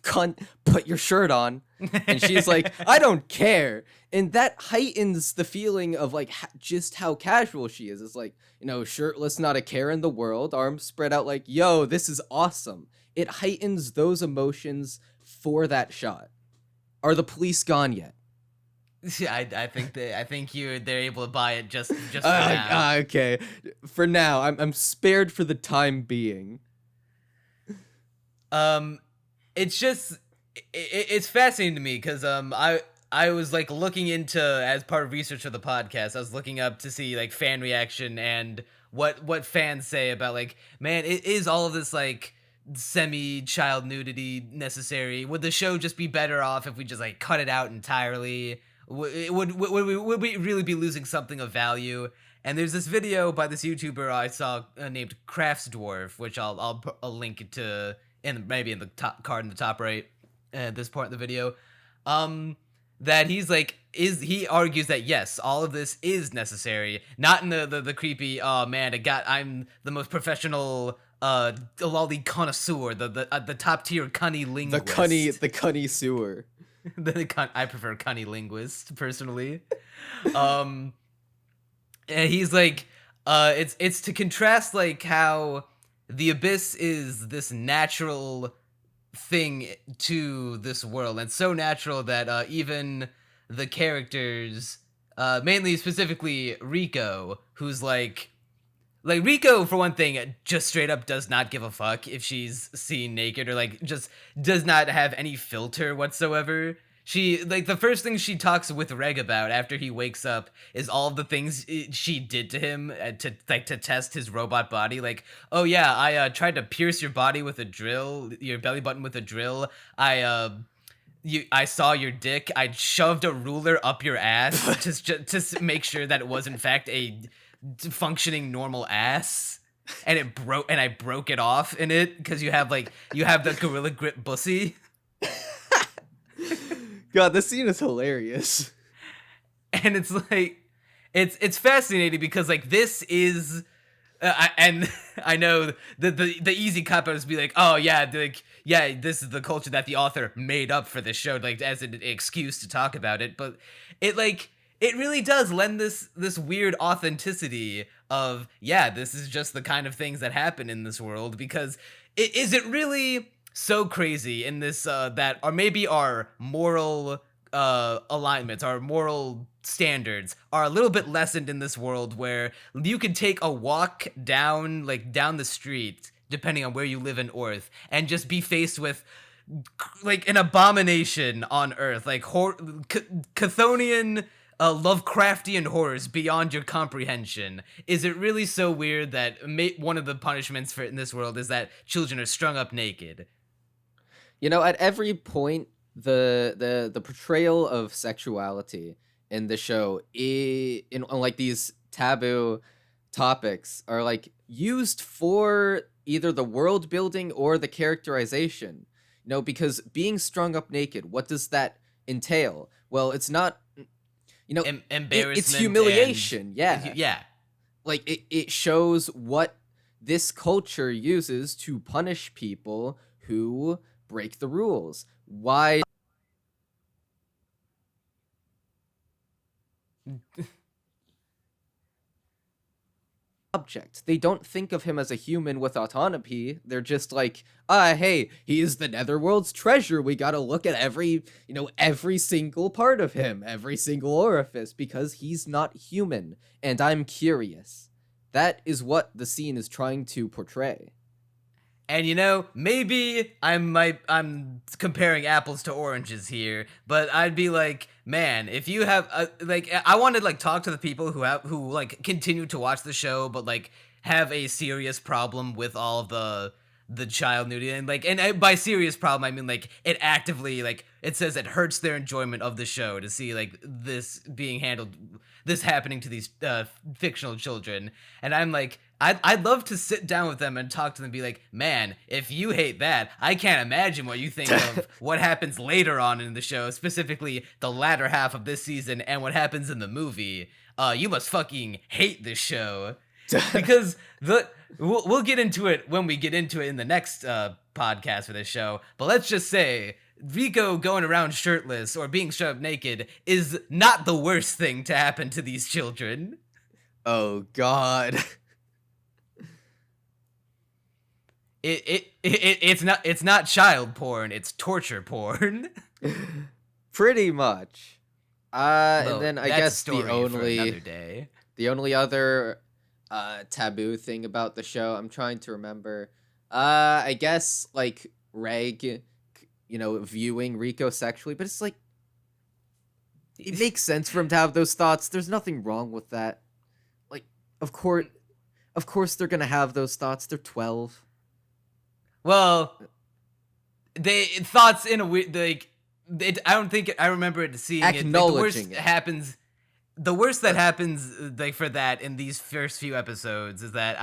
Cunt, put your shirt on. And she's like, I don't care. And that heightens the feeling of like just how casual she is. It's like, shirtless, not a care in the world, arms spread out like, yo, this is awesome. It heightens those emotions for that shot. Are the police gone yet? I think they're able to buy it just for now. Okay. For now, I'm spared for the time being. It's just it's fascinating to me because I was like looking into, as part of research for the podcast, I was looking up to see like fan reaction and what fans say about like, man, is all of this like semi-child nudity necessary? Would the show just be better off if we just like cut it out entirely? Would we really be losing something of value? And there's this video by this YouTuber I saw named Crafts Dwarf, which I'll link it to maybe in the top card in the top right at this point in the video. That he's like, he argues that yes, all of this is necessary, not in the creepy, oh man, I'm the most professional lolly connoisseur, the top tier cunny linguist. The cunny sewer. I prefer cunny linguist personally. And he's like, it's to contrast like how the abyss is this natural thing to this world, and so natural that even the characters, mainly specifically Riko, who's like Riko, for one thing, just straight up does not give a fuck if she's seen naked, or like just does not have any filter whatsoever. She, like, the first thing she talks with Reg about after he wakes up is all of the things she did to him to test his robot body. Like, oh yeah, I tried to pierce your body with a drill, your belly button with a drill. I saw your dick. I shoved a ruler up your ass to make sure that it was in fact a functioning normal ass, and it broke, and I broke it off in it because you have the gorilla grip bussy. God, this scene is hilarious. And it's like, it's fascinating because like this is And I know the easy cop out is be like, oh yeah, like yeah, this is the culture that the author made up for this show, like as an excuse to talk about it. But it really does lend this weird authenticity of, yeah, this is just the kind of things that happen in this world. Because is it really so crazy in this that, or maybe our moral alignments, our moral standards are a little bit lessened in this world, where you could take a walk down the street, depending on where you live in Earth, and just be faced with like an abomination on Earth, like Chthonian Lovecraftian horrors beyond your comprehension. Is it really so weird that one of the punishments for in this world is that children are strung up naked? You know, at every point, the portrayal of sexuality in the show, on like these taboo topics, are like used for either the world building or the characterization. You know, because being strung up naked, what does that entail? Well, it's not, you know, Embarrassment. It's humiliation. Yeah. Yeah. Like it shows what this culture uses to punish people who break the rules. Why? Object. They don't think of him as a human with autonomy. They're just like, hey, he is the Netherworld's treasure. We gotta look at every single part of him, every single orifice, because he's not human, and I'm curious. That is what the scene is trying to portray. And you know, maybe I'm comparing apples to oranges here, but I'd be like, man, if you have I want to like talk to the people who like continue to watch the show, but like have a serious problem with all of the child nudity, and like, and by serious problem I mean like it actively, like it says it hurts their enjoyment of the show to see like this being handled, this happening to these fictional children. And I'm like, I'd love to sit down with them and talk to them and be like, man, if you hate that, I can't imagine what you think of what happens later on in the show, specifically the latter half of this season and what happens in the movie. You must fucking hate this show. Because we'll get into it when we get into it in the next podcast for this show. But let's just say Rico going around shirtless or being strung up naked is not the worst thing to happen to these children. Oh God. It's not child porn, it's torture porn. Pretty much. Well, and then I guess the only other taboo thing about the show, I'm trying to remember. I guess like Reg, viewing Rico sexually, but it's like it makes sense for him to have those thoughts. There's nothing wrong with that. Like, of course they're gonna have those thoughts. They're 12. Well, they thoughts in a weird, like, I don't think I remember seeing it. Acknowledging it. The worst that happens like for that in these first few episodes is that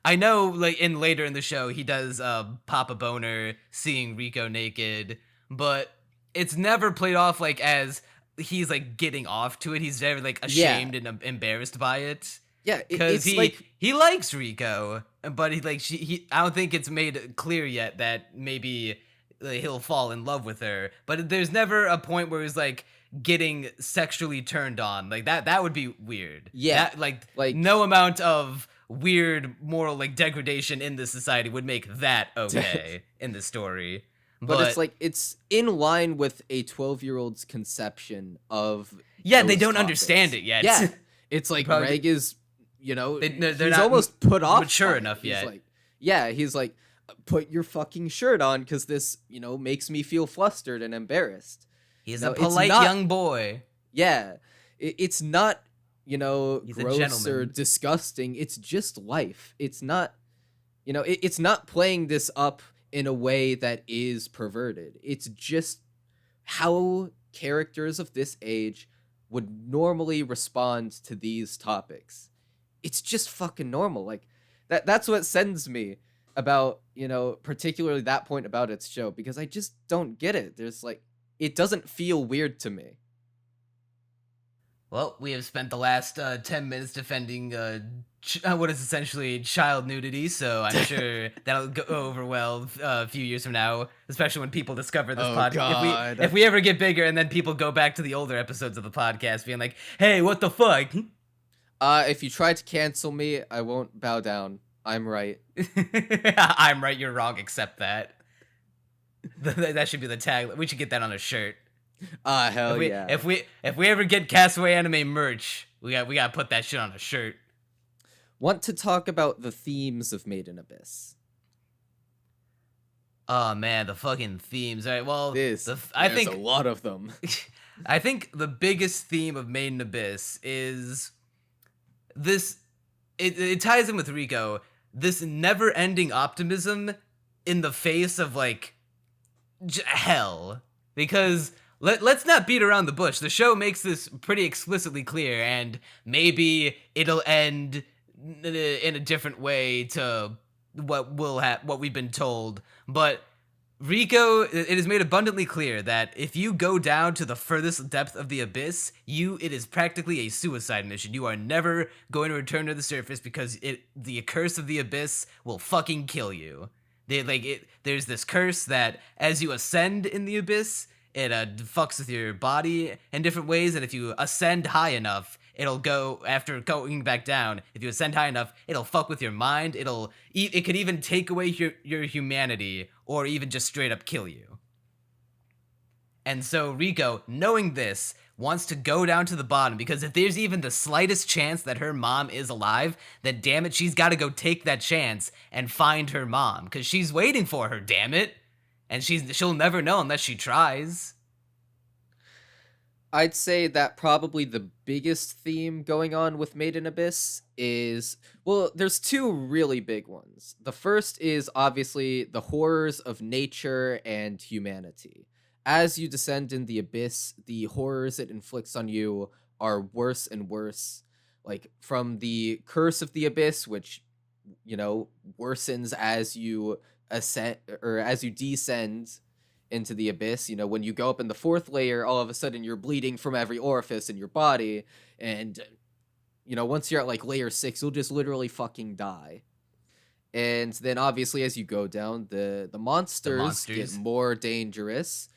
I know like later in the show he does pop a boner seeing Rico naked, but it's never played off like as he's like getting off to it. He's never like ashamed and embarrassed by it. Yeah, because he likes Rico, but I don't think it's made clear yet that maybe he'll fall in love with her. But there's never a point where he's like getting sexually turned on. Like that would be weird. Yeah, that, like no amount of weird moral like degradation in this society would make that okay in the story. But it's like it's in line with a 12-year-old's conception of they don't topics. Understand it yet. Yeah, it's like Reg is. He's not almost put off. Mature enough yet. He's like, put your fucking shirt on because this, makes me feel flustered and embarrassed. He's a polite young boy. Yeah, it's not, He's gross or disgusting. It's just life. It's not, it's not playing this up in a way that is perverted. It's just how characters of this age would normally respond to these topics. It's just fucking normal. Like that's what sends me about, particularly that point about its show, because I just don't get it. There's like, it doesn't feel weird to me. Well, we have spent the last 10 minutes defending what is essentially child nudity, so I'm sure that'll go over well a few years from now, especially when people discover this Oh podcast. God. If we ever get bigger and then people go back to the older episodes of the podcast being like, hey, what the fuck? If you try to cancel me, I won't bow down. I'm right. I'm right, you're wrong, accept that. That should be the tag. We should get that on a shirt. Hell yeah. If we ever get Castaway anime merch, we gotta put that shit on a shirt. Want to talk about the themes of Made in Abyss? Oh man, the fucking themes. All right, well, There's I think a lot of them. I think the biggest theme of Made in Abyss is this. It ties in with Rico. This never-ending optimism in the face of like hell, because. Let's not beat around the bush. The show makes this pretty explicitly clear, and maybe it'll end in a different way to what we've been told. But Rico, it is made abundantly clear that if you go down to the furthest depth of the abyss, it is practically a suicide mission. You are never going to return to the surface because the curse of the abyss will fucking kill you. There's this curse that as you ascend in the abyss, it fucks with your body in different ways, and if you ascend high enough, it'll go after going back down. If you ascend high enough, it'll fuck with your mind. It could even take away your humanity, or even just straight up kill you. And so Rico, knowing this, wants to go down to the bottom, because if there's even the slightest chance that her mom is alive, then damn it, she's got to go take that chance and find her mom, because she's waiting for her, damn it. And she'll never know unless she tries. I'd say that probably the biggest theme going on with Made in Abyss is, well, there's two really big ones. The first is obviously the horrors of nature and humanity. As you descend in the abyss, the horrors it inflicts on you are worse and worse. Like, from the curse of the abyss, which, worsens as you ascend or as you descend into the abyss. When you go up in the fourth layer, all of a sudden you're bleeding from every orifice in your body, and once you're at like layer 6, you'll just literally fucking die. And then obviously as you go down, the monsters get more dangerous,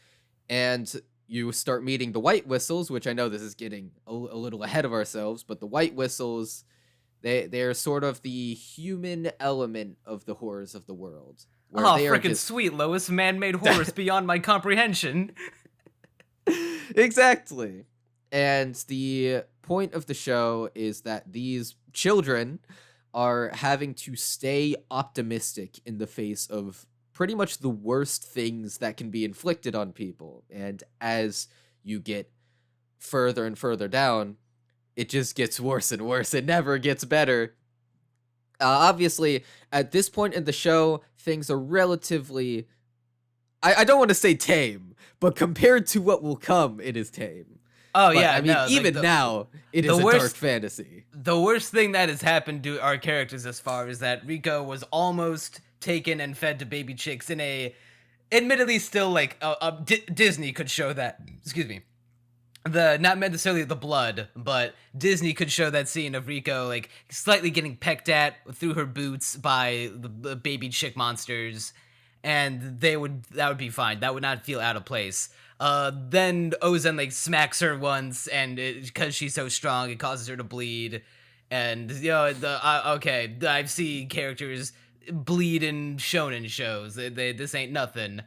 and you start meeting the white whistles, which I know this is getting a little ahead of ourselves, but the white whistles, they're sort of the human element of the horrors of the world. Oh, freaking sweet, Lois. Man-made horrors beyond my comprehension. Exactly. And the point of the show is that these children are having to stay optimistic in the face of pretty much the worst things that can be inflicted on people. And as you get further and further down, it just gets worse and worse. It never gets better. Obviously, at this point in the show, things are relatively... I don't want to say tame, but compared to what will come, it is tame. Oh, but, yeah, I mean, even now, it is a dark fantasy. The worst thing that has happened to our characters thus far is that Rico was almost taken and fed to baby chicks in a... Admittedly, still, like, Disney could show that... Excuse me. Not necessarily the blood, but Disney could show that scene of Rico, like, slightly getting pecked at through her boots by the baby chick monsters, and that would be fine. That would not feel out of place. Then Ozen, like, smacks her once, and because she's so strong, it causes her to bleed, and, okay, I've seen characters bleed in shonen shows. This ain't nothing.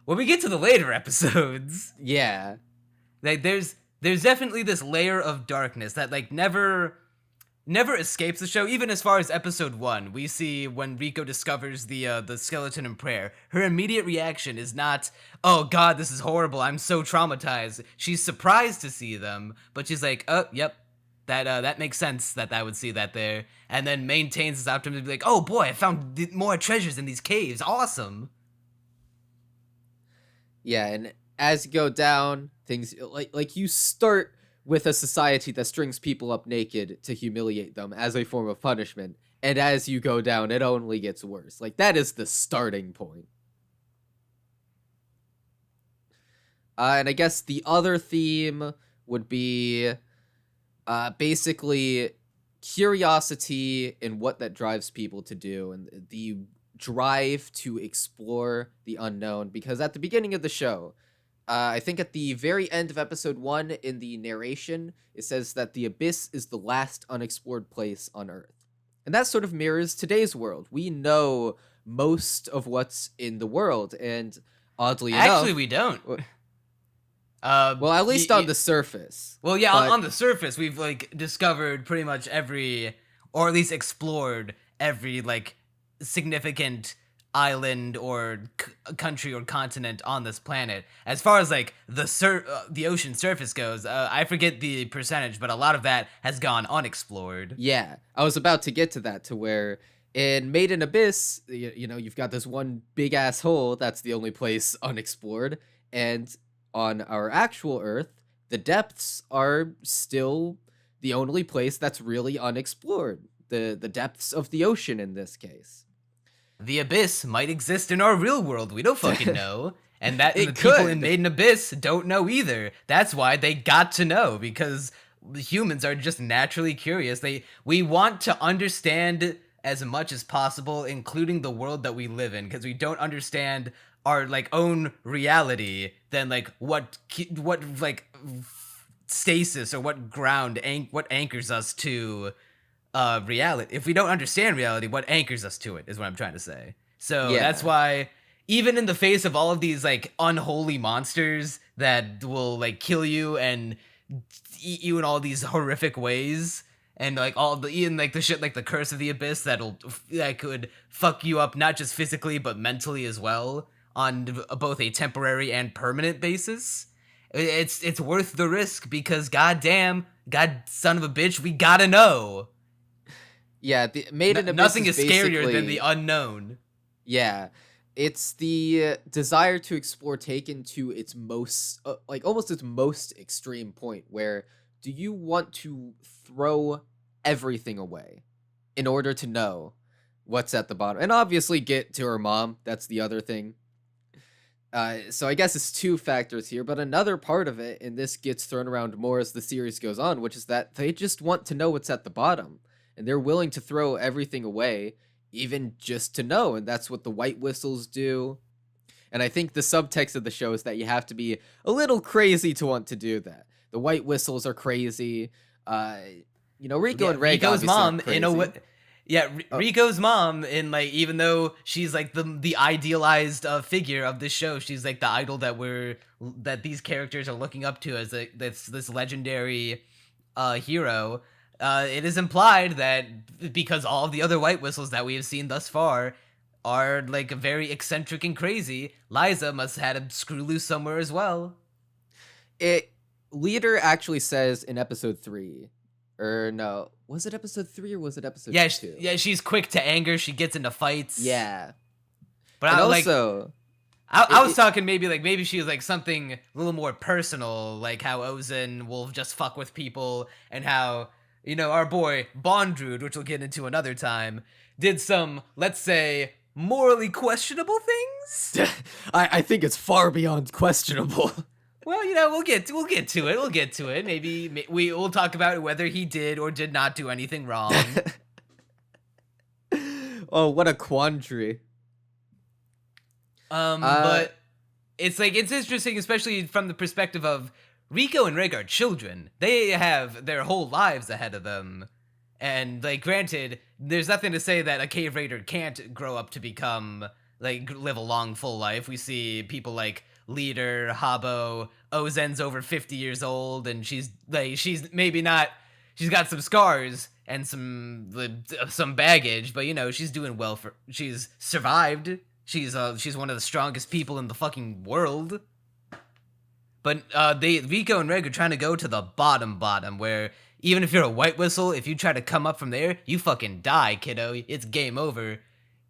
When we get to the later episodes... Yeah. Like, there's definitely this layer of darkness that, like, never escapes the show. Even as far as episode 1, we see when Rico discovers the skeleton in prayer, her immediate reaction is not, oh god, this is horrible, I'm so traumatized. She's surprised to see them, but she's like, oh, yep, that makes sense that I would see that there. And then maintains his optimism to be like, oh boy, I found more treasures in these caves, awesome. Yeah, and as you go down, things like you start with a society that strings people up naked to humiliate them as a form of punishment, and as you go down, it only gets worse. Like, that is the starting point. And I guess the other theme would be Basically, curiosity and what that drives people to do, and the drive to explore the unknown. Because at the beginning of the show, I think at the very end of episode 1 in the narration, it says that the abyss is the last unexplored place on Earth. And that sort of mirrors today's world. We know most of what's in the world, and oddly enough... Actually, we don't. Well, at least on the surface. Well, yeah, but... on the surface, we've, like, discovered pretty much every, or at least explored every, like, significant island or country or continent on this planet. As far as, like, the ocean surface goes, I forget the percentage, but a lot of that has gone unexplored. Yeah, I was about to get to that, to where in Made in Abyss, you know, you've got this one big-ass hole that's the only place unexplored, and on our actual Earth, the depths are still the only place that's really unexplored. The depths of the ocean in this case. The abyss might exist in our real world. We don't fucking know. And that It the people could. in Made in Abyss don't know either. That's why they got to know, because humans are just naturally curious. We want to understand as much as possible, including the world that we live in, because we don't understand our like own reality, then like what like stasis or what ground what anchors us to reality. If we don't understand reality, what anchors us to it is what I'm trying to say. So Yeah. that's why even in the face of all of these like unholy monsters that will like kill you and eat you in all these horrific ways, and like all the even like the shit like the curse of the abyss that could fuck you up not just physically but mentally as well on both a temporary and permanent basis, it's worth the risk, because god son of a bitch, we gotta know. Yeah, the Made in Abyss Nothing is scarier basically... than the unknown. Yeah, it's the desire to explore taken to its most, like almost its most extreme point, where do you want to throw everything away in order to know what's at the bottom? And obviously get to her mom, that's the other thing. So I guess it's two factors here, but another part of it, and this gets thrown around more as the series goes on, which is that they just want to know what's at the bottom, and they're willing to throw everything away, even just to know, and that's what the White Whistles do. And I think the subtext of the show is that you have to be a little crazy to want to do that. The White Whistles are crazy. You know, Rico and Reg Rico's obviously mom are crazy. in a way. Yeah, Rico's mom, in like, even though she's like the idealized figure of this show, she's like the idol that these characters are looking up to as this legendary hero. It is implied that because all of the other White Whistles that we have seen thus far are like very eccentric and crazy, Liza must have had a screw loose somewhere as well. Leader actually says in episode 3, or no, was it episode 3 or was it episode 2? Yeah, she's quick to anger. She gets into fights. Yeah. But And I also, I was talking maybe she was like something a little more personal, like how Ozen will just fuck with people, and how, you know, our boy Bondrude, which we'll get into another time, did some, let's say, morally questionable things. I think it's far beyond questionable. Well, you know, we'll get to it. We'll get to it. Maybe we'll talk about whether he did or did not do anything wrong. Oh, what a quandary. But it's like, it's interesting, especially from the perspective of Rico and Reg are children. They have their whole lives ahead of them. And like, granted, there's nothing to say that a cave raider can't grow up to become, like, live a long, full life. We see people like Leader, Habbo, Ozen's over 50 years old, and she's maybe not, she's got some scars and some baggage, but you know, she's doing well she's survived. She's one of the strongest people in the fucking world. But Rico and Reg are trying to go to the bottom, where even if you're a White Whistle, if you try to come up from there, you fucking die, kiddo. It's game over.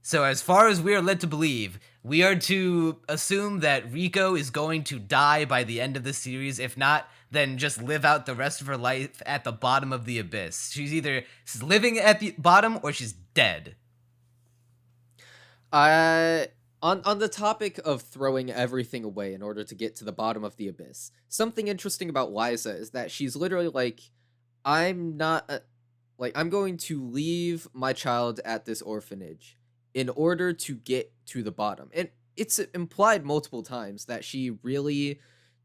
So as far as we are led to believe, we are to assume that Rico is going to die by the end of the series. If not, then just live out the rest of her life at the bottom of the abyss. She's either living at the bottom or she's dead. On the topic of throwing everything away in order to get to the bottom of the abyss, something interesting about Liza is that she's literally like, I'm not I'm going to leave my child at this orphanage in order to get to the bottom. And it's implied multiple times that she really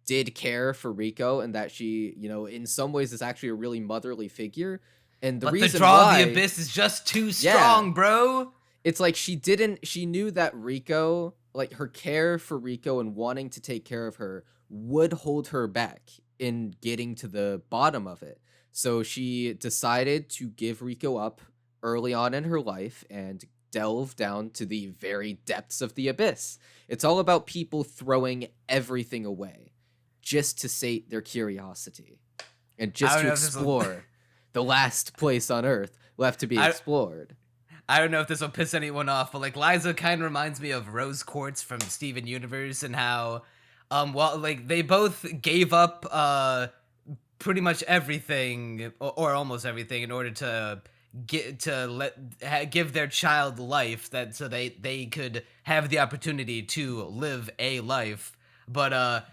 did care for Rico and that she, in some ways is actually a really motherly figure. And the But the reason draw why of the abyss is just too Yeah. strong, bro. it's like she knew that Rico, like her care for Rico and wanting to take care of her would hold her back in getting to the bottom of it. So she decided to give Rico up early on in her life and delve down to the very depths of the abyss. It's all about people throwing everything away just to sate their curiosity and just don't to know if this will- explore the last place on Earth left to be explored. I don't know if this will piss anyone off, but like Liza kind of reminds me of Rose Quartz from Steven Universe, and how, they both gave up pretty much everything or almost everything in order to give their child life, that so they could have the opportunity to live a life. But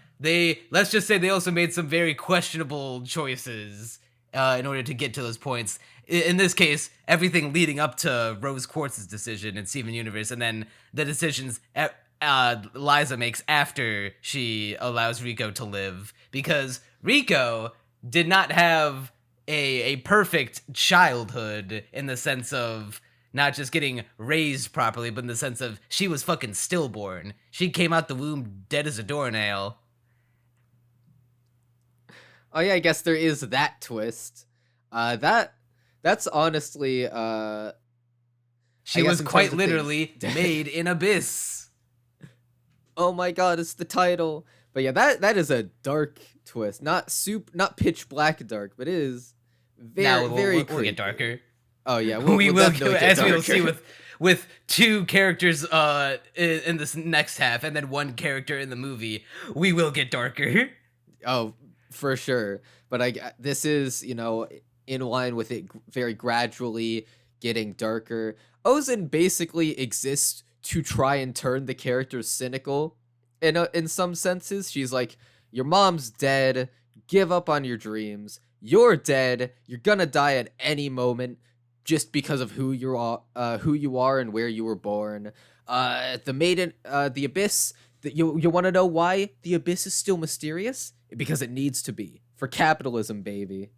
let's just say they also made some very questionable choices in order to get to those points. In this case, everything leading up to Rose Quartz's decision in Steven Universe, and then the decisions Liza makes after she allows Rico to live, because Rico did not have a perfect childhood in the sense of not just getting raised properly, but in the sense of she was fucking stillborn. She came out the womb dead as a doornail. Oh yeah, I guess there is that twist. That's honestly She I guess was in quite terms of literally things- made in abyss. Oh my god, it's the title. But yeah, that is a dark twist. Not pitch black dark, but it is very Now very we'll creepy. get darker. Oh yeah, We we'll will, definitely get as we will darker. see with two characters in this next half, and then one character in the movie. We will get darker. Oh, for sure. But this is, in line with it very gradually getting darker. Ozen basically exists to try and turn the characters cynical. In some senses, she's like, your mom's dead. Give up on your dreams. You're dead. You're gonna die at any moment, just because of who you are and where you were born. The abyss. You want to know why the abyss is still mysterious? Because it needs to be for capitalism, baby.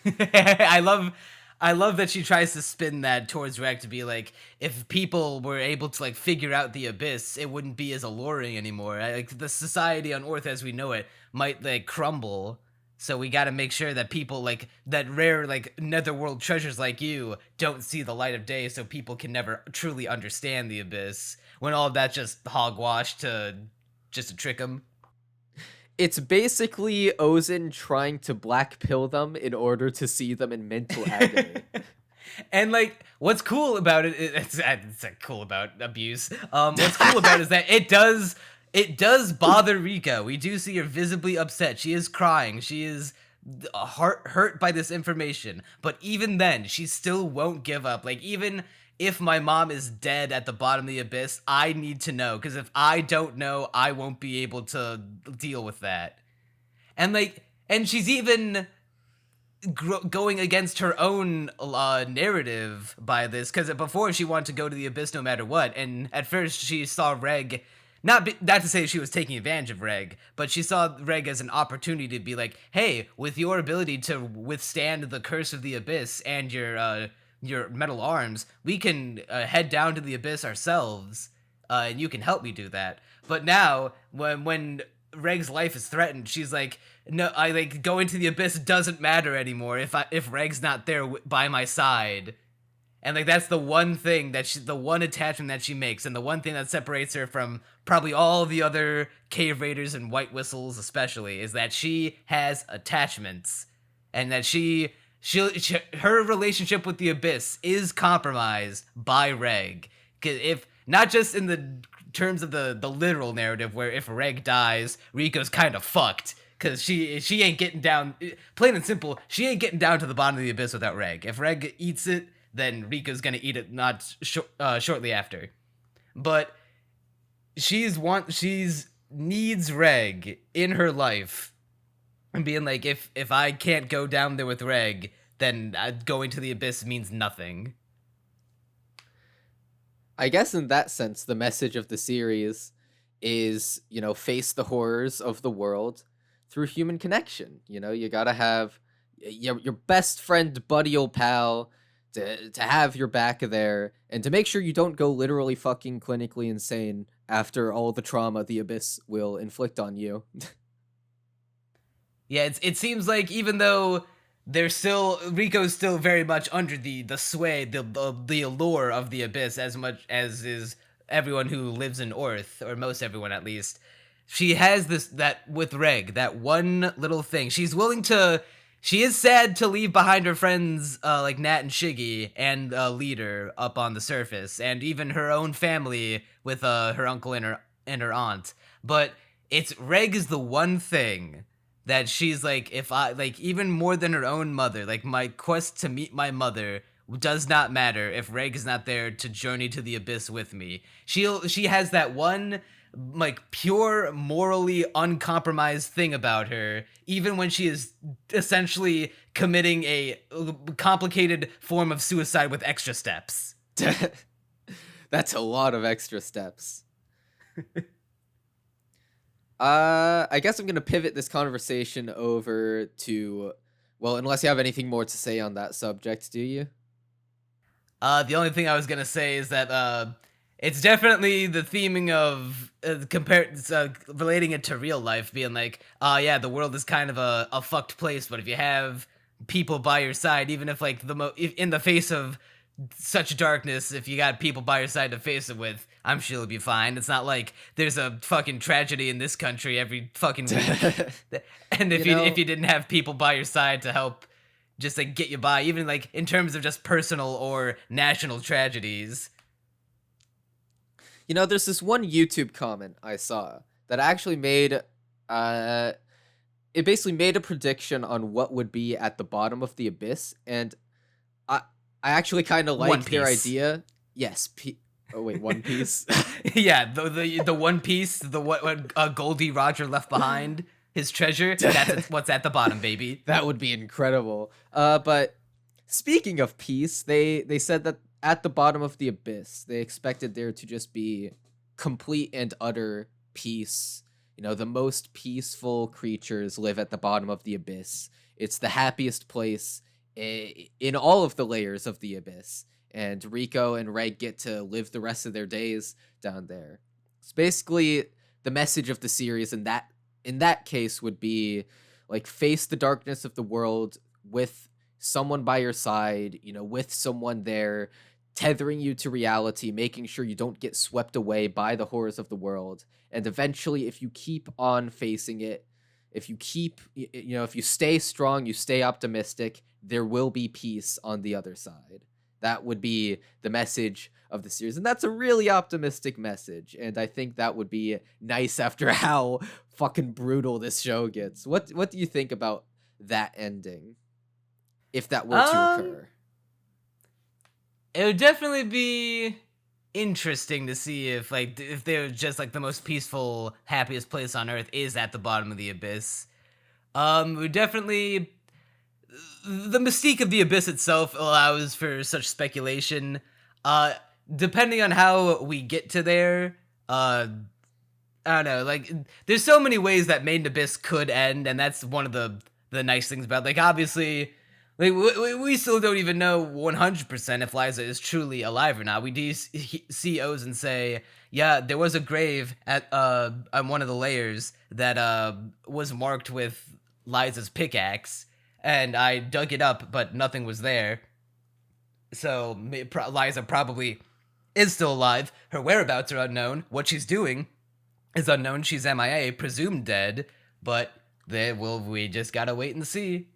I love that she tries to spin that towards Reg to be like, if people were able to like figure out the abyss, it wouldn't be as alluring anymore. Like the society on Earth as we know it might like crumble. So we got to make sure that people like that rare like netherworld treasures like you don't see the light of day, so people can never truly understand the abyss. When all of that's just hogwash just to trick them. It's basically Ozen trying to black pill them in order to see them in mental agony. And like, what's cool about it's cool about abuse. What's cool about it is that it does bother Rika. We do see her visibly upset. She is crying. She is hurt by this information. But even then, she still won't give up. Like, even if my mom is dead at the bottom of the abyss, I need to know, because if I don't know, I won't be able to deal with that. And like, and she's even going against her own narrative by this, because before she wanted to go to the abyss no matter what, and at first she saw Reg, not to say she was taking advantage of Reg, but she saw Reg as an opportunity to be like, hey, with your ability to withstand the curse of the abyss and your metal arms, we can head down to the abyss ourselves, and you can help me do that. But now, when Reg's life is threatened, she's like, no, I like going to the abyss doesn't matter anymore if Reg's not there by my side. And like that's the one thing the one attachment that she makes, and the one thing that separates her from probably all the other cave raiders and white whistles especially, is that she has attachments, and that her relationship with the abyss is compromised by Reg. If not just in the terms of the literal narrative, where if Reg dies, Rico's kind of fucked, because she ain't getting down. Plain and simple, she ain't getting down to the bottom of the abyss without Reg. If Reg eats it, then Rico's gonna eat it not shortly after. But she's needs Reg in her life, and being like, if I can't go down there with Reg, then going to the abyss means nothing. I guess in that sense, the message of the series is, face the horrors of the world through human connection. You gotta have your best friend, buddy, old pal, to have your back there, and to make sure you don't go literally fucking clinically insane after all the trauma the abyss will inflict on you. Yeah, it seems like even though Rico's still very much under the sway, the allure of the abyss as much as is everyone who lives in Orth, or most everyone at least. She has that with Reg, that one little thing. She is sad to leave behind her friends like Nat and Shiggy and Leader up on the surface, and even her own family with her uncle and her aunt. But Reg is the one thing that she's like, if I like, even more than her own mother, like my quest to meet my mother does not matter if Reg is not there to journey to the abyss with me. She has that one like pure morally uncompromised thing about her, even when she is essentially committing a complicated form of suicide with extra steps. That's a lot of extra steps. I guess I'm gonna pivot this conversation over to, well, unless you have anything more to say on that subject, do you? The only thing I was gonna say is that it's definitely the theming of relating it to real life, being like, yeah, the world is kind of a fucked place, but if you have people by your side, even if like if in the face of such darkness, if you got people by your side to face it with, I'm sure it'll be fine. It's not like there's a fucking tragedy in this country every fucking week. And if you didn't have people by your side to help just like get you by, even like in terms of just personal or national tragedies. There's this one YouTube comment I saw that actually made it basically made a prediction on what would be at the bottom of the abyss, and I actually kind of like their idea. Yes. Oh wait, One Piece. Yeah, the One Piece, what Goldie Roger left behind, his treasure. That's what's at the bottom, baby. That would be incredible. But speaking of peace, they said that at the bottom of the abyss, they expected there to just be complete and utter peace. The most peaceful creatures live at the bottom of the abyss. It's the happiest place in all of the layers of the abyss, and Rico and Reg get to live the rest of their days down there. It's basically the message of the series in that case would be like, face the darkness of the world with someone by your side, with someone there tethering you to reality, making sure you don't get swept away by the horrors of the world. And eventually, if you keep on facing it, if you stay strong, you stay optimistic, there will be peace on the other side. That would be the message of the series. And that's a really optimistic message. And I think that would be nice after how fucking brutal this show gets. What do you think about that ending, if that were to occur? It would definitely be interesting to see if they're just like the most peaceful, happiest place on earth is at the bottom of the abyss. We definitely, the mystique of the abyss itself allows for such speculation. Depending on how we get to there, I don't know, like, there's so many ways that Maiden Abyss could end, and that's one of the nice things about, like, obviously, like, we still don't even know 100% if Liza is truly alive or not. We do see Ozen say, yeah, there was a grave on one of the layers that was marked with Liza's pickaxe, and I dug it up, but nothing was there. So Liza probably is still alive. Her whereabouts are unknown. What she's doing is unknown. She's MIA, presumed dead, but we just gotta wait and see.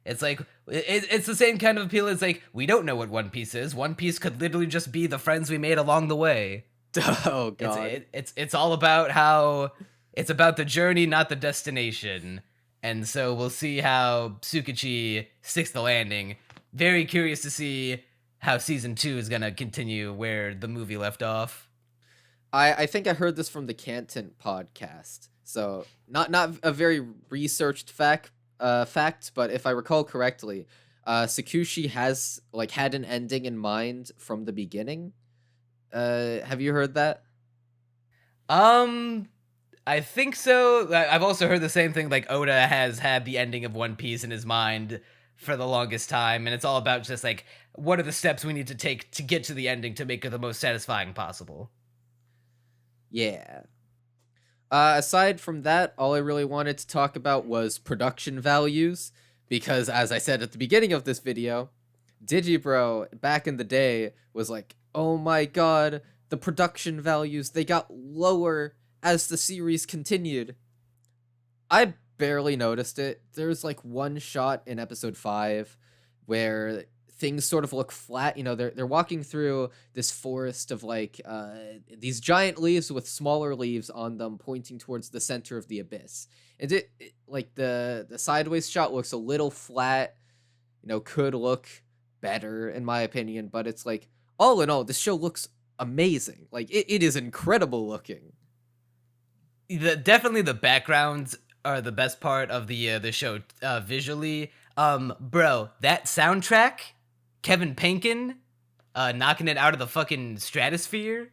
It's like, it's the same kind of appeal as like, we don't know what One Piece is. One Piece could literally just be the friends we made along the way. Oh god. It's all about how it's about the journey, not the destination. And so we'll see how Tsukuchi sticks the landing. Very curious to see how season 2 is gonna continue where the movie left off. I think I heard this from the Canton podcast. So not a very researched fact, but if I recall correctly, Sakushi has like had an ending in mind from the beginning. Have you heard that? I think so. I've also heard the same thing. Like Oda has had the ending of One Piece in his mind for the longest time, and it's all about just like what are the steps we need to take to get to the ending to make it the most satisfying possible. Yeah. Aside from that, all I really wanted to talk about was production values, because as I said at the beginning of this video, Digibro back in the day was like, oh my god, the production values, they got lower as the series continued. I barely noticed it. There's like one shot in episode 5 where things sort of look flat. You know, they're walking through this forest of like these giant leaves with smaller leaves on them pointing towards the center of the abyss. And it like the sideways shot looks a little flat, you know, could look better in my opinion, but it's like all in all this show looks amazing. Like it is incredible looking. Definitely the backgrounds are the best part of the show visually. Bro, that soundtrack, Kevin Penkin, knocking it out of the fucking stratosphere.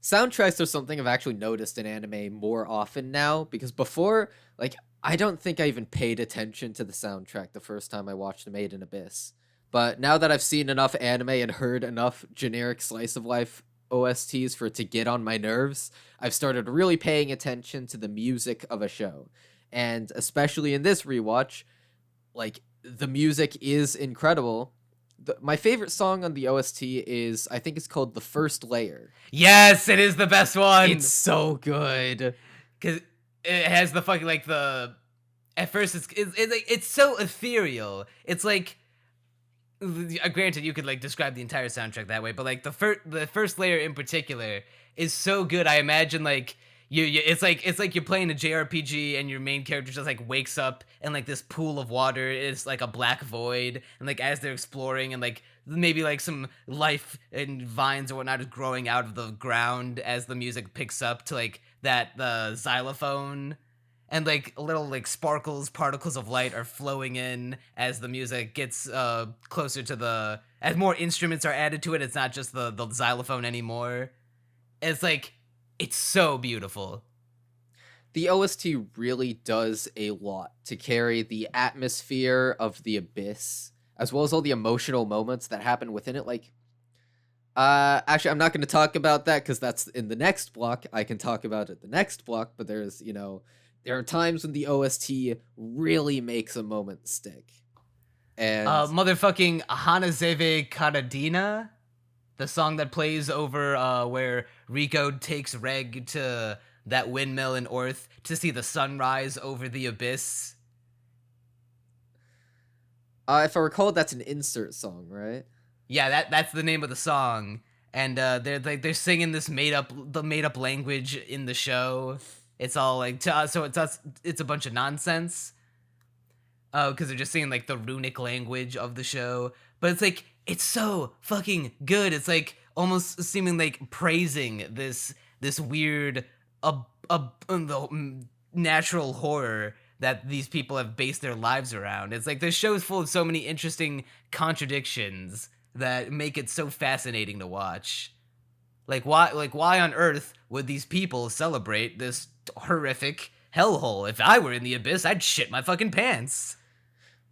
Soundtracks are something I've actually noticed in anime more often now, because before, like, I don't think I even paid attention to the soundtrack the first time I watched Made in Abyss. But now that I've seen enough anime and heard enough generic slice of life OSTs for it to get on my nerves, I've started really paying attention to the music of a show. And especially in this rewatch, like, the music is incredible. My favorite song on the OST is, I think it's called The First Layer. Yes, it is the best one. It's so good. Because it has the fucking, like, the... At first, it's so ethereal. It's like... Granted, you could, like, describe the entire soundtrack that way, but, like, the first layer in particular is so good. I imagine, like... it's like you're playing a JRPG and your main character just like wakes up and like this pool of water is like a black void, and like as they're exploring and like maybe like some life and vines or whatnot is growing out of the ground as the music picks up to like the xylophone, and like little like particles of light are flowing in as the music gets closer to as more instruments are added to it. It's not just the xylophone anymore. It's like, it's so beautiful. The OST really does a lot to carry the atmosphere of the abyss, as well as all the emotional moments that happen within it. Like, actually, I'm not going to talk about that because that's in the next block. I can talk about it the next block, but there's, you know, there are times when the OST really makes a moment stick. And motherfucking Hanazeve Karadina, the song that plays over where Rico takes Reg to that windmill in Orth to see the sunrise over the abyss. If I recall, that's an insert song, right? Yeah, that's the name of the song, and they're singing this made up language in the show. It's all like it's a bunch of nonsense. Because they're just singing like the runic language of the show, but it's like, it's so fucking good. It's like almost seeming like praising this weird natural horror that these people have based their lives around. It's like this show is full of so many interesting contradictions that make it so fascinating to watch. Like why on earth would these people celebrate this horrific hellhole? If I were in the abyss, I'd shit my fucking pants.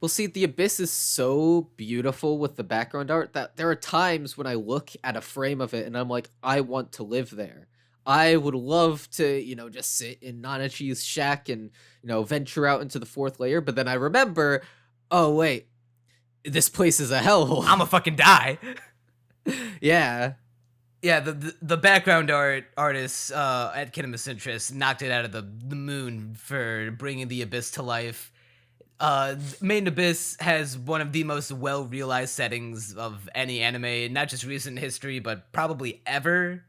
Well, see, the abyss is so beautiful with the background art that there are times when I look at a frame of it and I'm like, I want to live there. I would love to, you know, just sit in Nanachi's shack and, you know, venture out into the fourth layer. But then I remember, oh, wait, this place is a hellhole. I'ma fucking die. Yeah. Yeah, the background artists at Kinema Citrus knocked it out of the moon for bringing the abyss to life. Main Abyss has one of the most well-realized settings of any anime, not just recent history, but probably ever.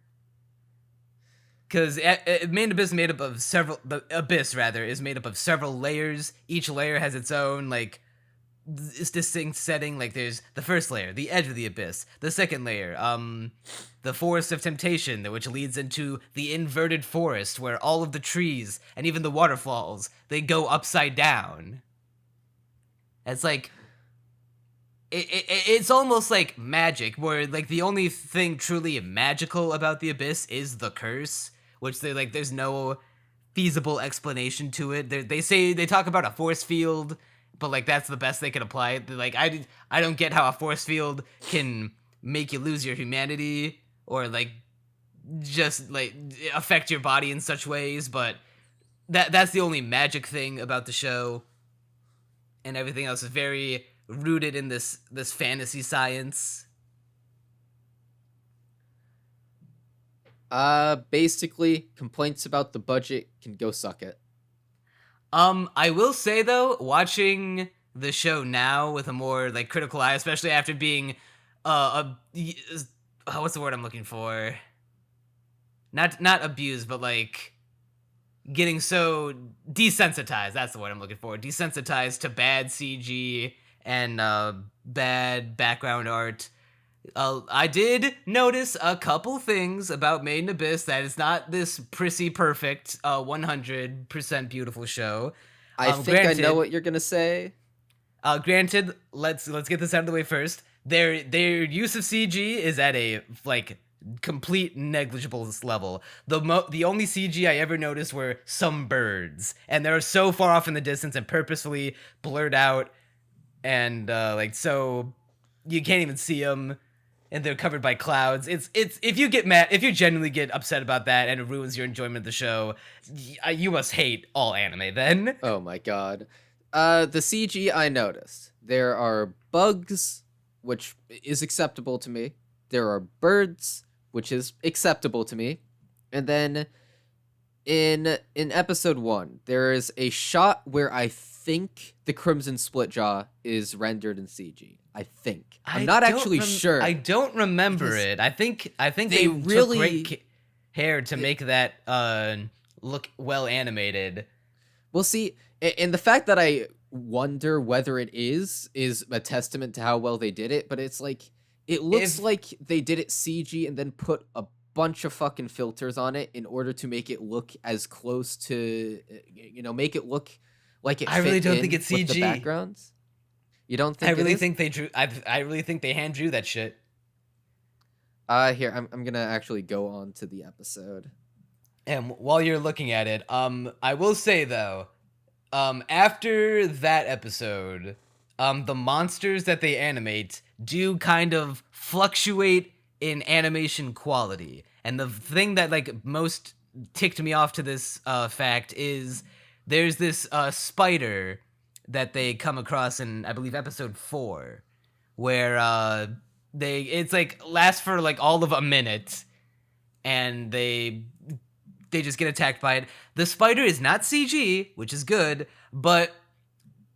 Because Main Abyss is made up of the Abyss, rather, is made up of several layers. Each layer has its own, like, distinct setting. Like, there's the first layer, the edge of the abyss. The second layer, the Forest of Temptation, which leads into the inverted forest, where all of the trees, and even the waterfalls, they go upside down. It's like, it's almost like magic, where like the only thing truly magical about the abyss is the curse, which they like. There's no feasible explanation to it. They talk about a force field, but like that's the best they can apply it. Like I don't get how a force field can make you lose your humanity or like just like affect your body in such ways, but that's the only magic thing about the show, and everything else is very rooted in this fantasy science. Basically, complaints about the budget can go suck it. I will say though, watching the show now with a more like critical eye, especially after being what's the word I'm looking for? Not abused, but like getting so desensitized. That's the word I'm looking for. Desensitized to bad CG and bad background art. I did notice a couple things about Made in Abyss that it's not this prissy perfect 100% beautiful show. I think I know what you're gonna say. Granted, let's get this out of the way first. Their use of CG is at a like complete negligible level. The only CG I ever noticed were some birds, and they're so far off in the distance and purposefully blurred out, and like so you can't even see them. And they're covered by clouds. It's if you get mad, if you genuinely get upset about that and it ruins your enjoyment of the show, you must hate all anime then. Oh my god. The CG I noticed. There are bugs, which is acceptable to me. There are birds, which is acceptable to me. And then in episode 1, there is a shot where I think the Crimson Splitjaw is rendered in CG. I think. I'm not actually sure. I don't remember it. I think they really took great care to make that look well animated. Well, see, and the fact that I wonder whether it is a testament to how well they did it, but it's like it looks like they did it CG and then put a bunch of fucking filters on it in order to make it look as close to, make it look like it. I really don't think it's CG. With the backgrounds. You don't think? I really think they drew. I really think they hand drew that shit. Here I'm gonna actually go on to the episode. And while you're looking at it, I will say though, after that episode, the monsters that they animate do kind of fluctuate in animation quality. And the thing that like most ticked me off to this fact is there's this spider that they come across in, I believe, episode 4, where it's like lasts for like all of a minute, and they just get attacked by it. The spider is not CG, which is good, but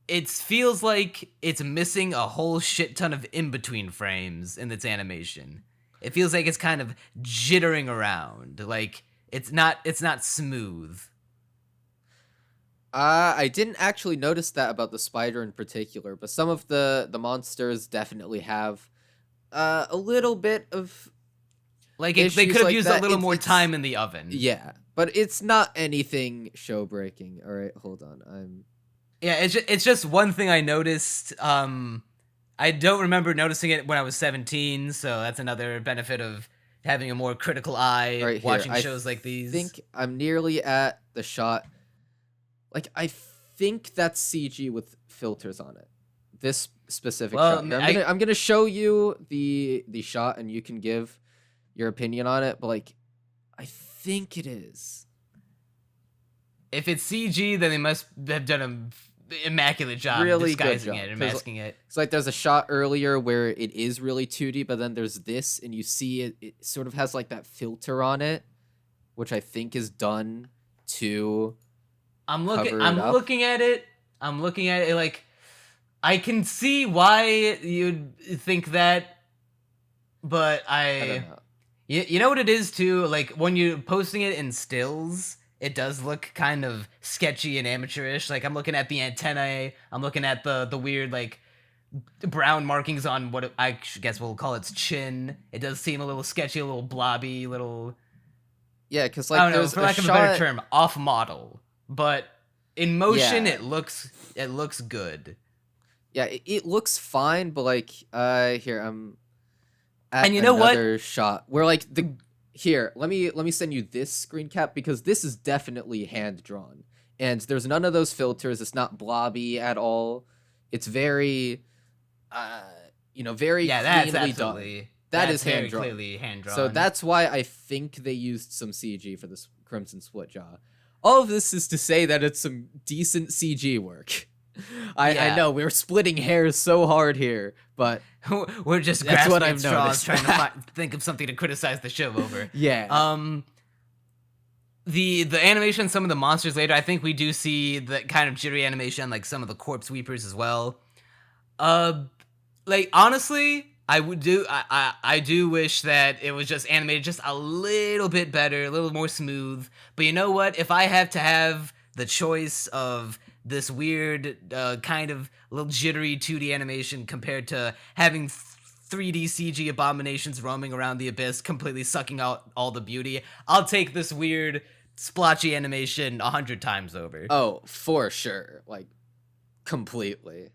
it feels like it's missing a whole shit ton of in-between frames in its animation. It feels like it's kind of jittering around, like it's not smooth. I didn't actually notice that about the spider in particular, but some of the monsters definitely have a little bit of like they could have used a little more time in the oven. Yeah, but it's not anything show breaking. All right, hold on. Yeah, it's just one thing I noticed. I don't remember noticing it when I was 17, so that's another benefit of having a more critical eye right watching here. shows like these. I think I'm nearly at the shot. Like, I think that's CG with filters on it. This specific shot. Here. I'm gonna show you the shot, and you can give your opinion on it. But like, I think it is. If it's CG, then they must have done an immaculate job really disguising it and masking it. It's like there's a shot earlier where it is really 2D, but then there's this, and you see it. It sort of has like that filter on it, which I think is done to. I'm looking at it. Like, I can see why you'd think that, but I don't know. You know what it is too? Like, when you're posting it in stills, it does look kind of sketchy and amateurish. Like, I'm looking at the antennae. I'm looking at the weird, like, brown markings on what I guess we'll call its chin. It does seem a little sketchy, a little blobby, little... Yeah, because, like, I don't know, for lack of a better term, off-model. But in motion, Yeah. it looks good. Yeah, it looks fine, but like here I'm at And you know what? another shot where like the here, let me send you this screen cap because this is definitely hand drawn. And there's none of those filters. It's not blobby at all. It's very very Yeah, that's cleanly absolutely done. That that's is very hand drawn. clearly hand drawn. So that's why I think they used some CG for this Crimson Split Jaw. All of this is to say that it's some decent CG work. I know we're splitting hairs so hard here, but we're just that's grasping what at I've straws, noticed. trying to think of something to criticize the show over. yeah. The animation, some of the monsters later, I think we do see the kind of jittery animation, like some of the corpse weepers as well. Like honestly, I do wish that it was just animated just a little bit better, a little more smooth. But you know what? If I have to have the choice of this weird kind of little jittery 2D animation compared to having 3D CG abominations roaming around the abyss, completely sucking out all the beauty, I'll take this weird splotchy animation 100 times over. Oh, for sure. Like completely.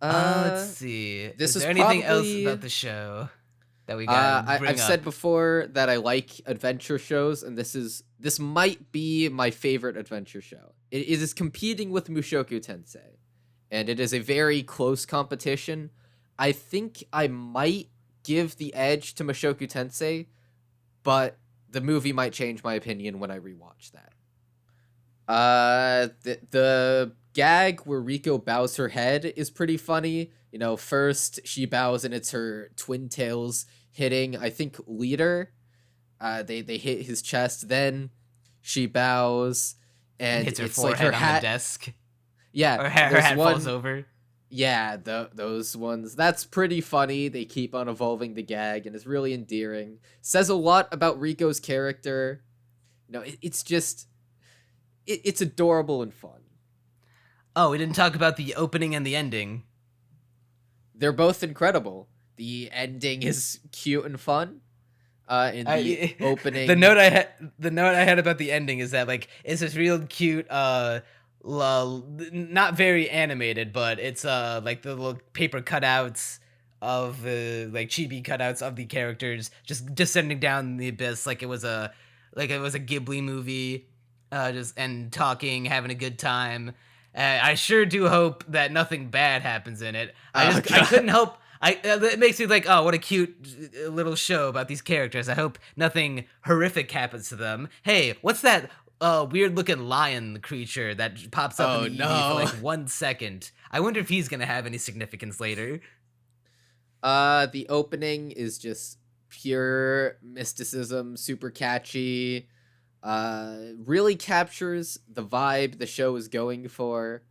Let's see. This is there is anything else probably- about the show that we got? I've said before that I like adventure shows, and this might be my favorite adventure show. It is competing with Mushoku Tensei, and it is a very close competition. I think I might give the edge to Mushoku Tensei, but the movie might change my opinion when I rewatch that. The gag where Riko bows her head is pretty funny. You know, first she bows and it's her twin tails hitting, I think, Leader. They hit his chest. Then she bows and hits her it's forehead like her on hat. the desk. Yeah, Her hat there's falls over. Yeah, those ones. That's pretty funny. They keep on evolving the gag, and it's really endearing. Says a lot about Riko's character. You know, it's just it's adorable and fun. Oh, we didn't talk about the opening and the ending. They're both incredible. The ending is cute and fun. In the opening, the note I had about the ending is that like it's this real cute not very animated, but it's like the little paper cutouts of the like chibi cutouts of the characters just descending down the abyss like it was a Ghibli movie, just and talking, having a good time. I sure do hope that nothing bad happens in it. I couldn't help. It makes me like, oh, what a cute little show about these characters. I hope nothing horrific happens to them. Hey, what's that weird looking lion creature that pops up in the EV for like 1 second? I wonder if he's gonna have any significance later. The opening is just pure mysticism, super catchy. Really captures the vibe the show is going for.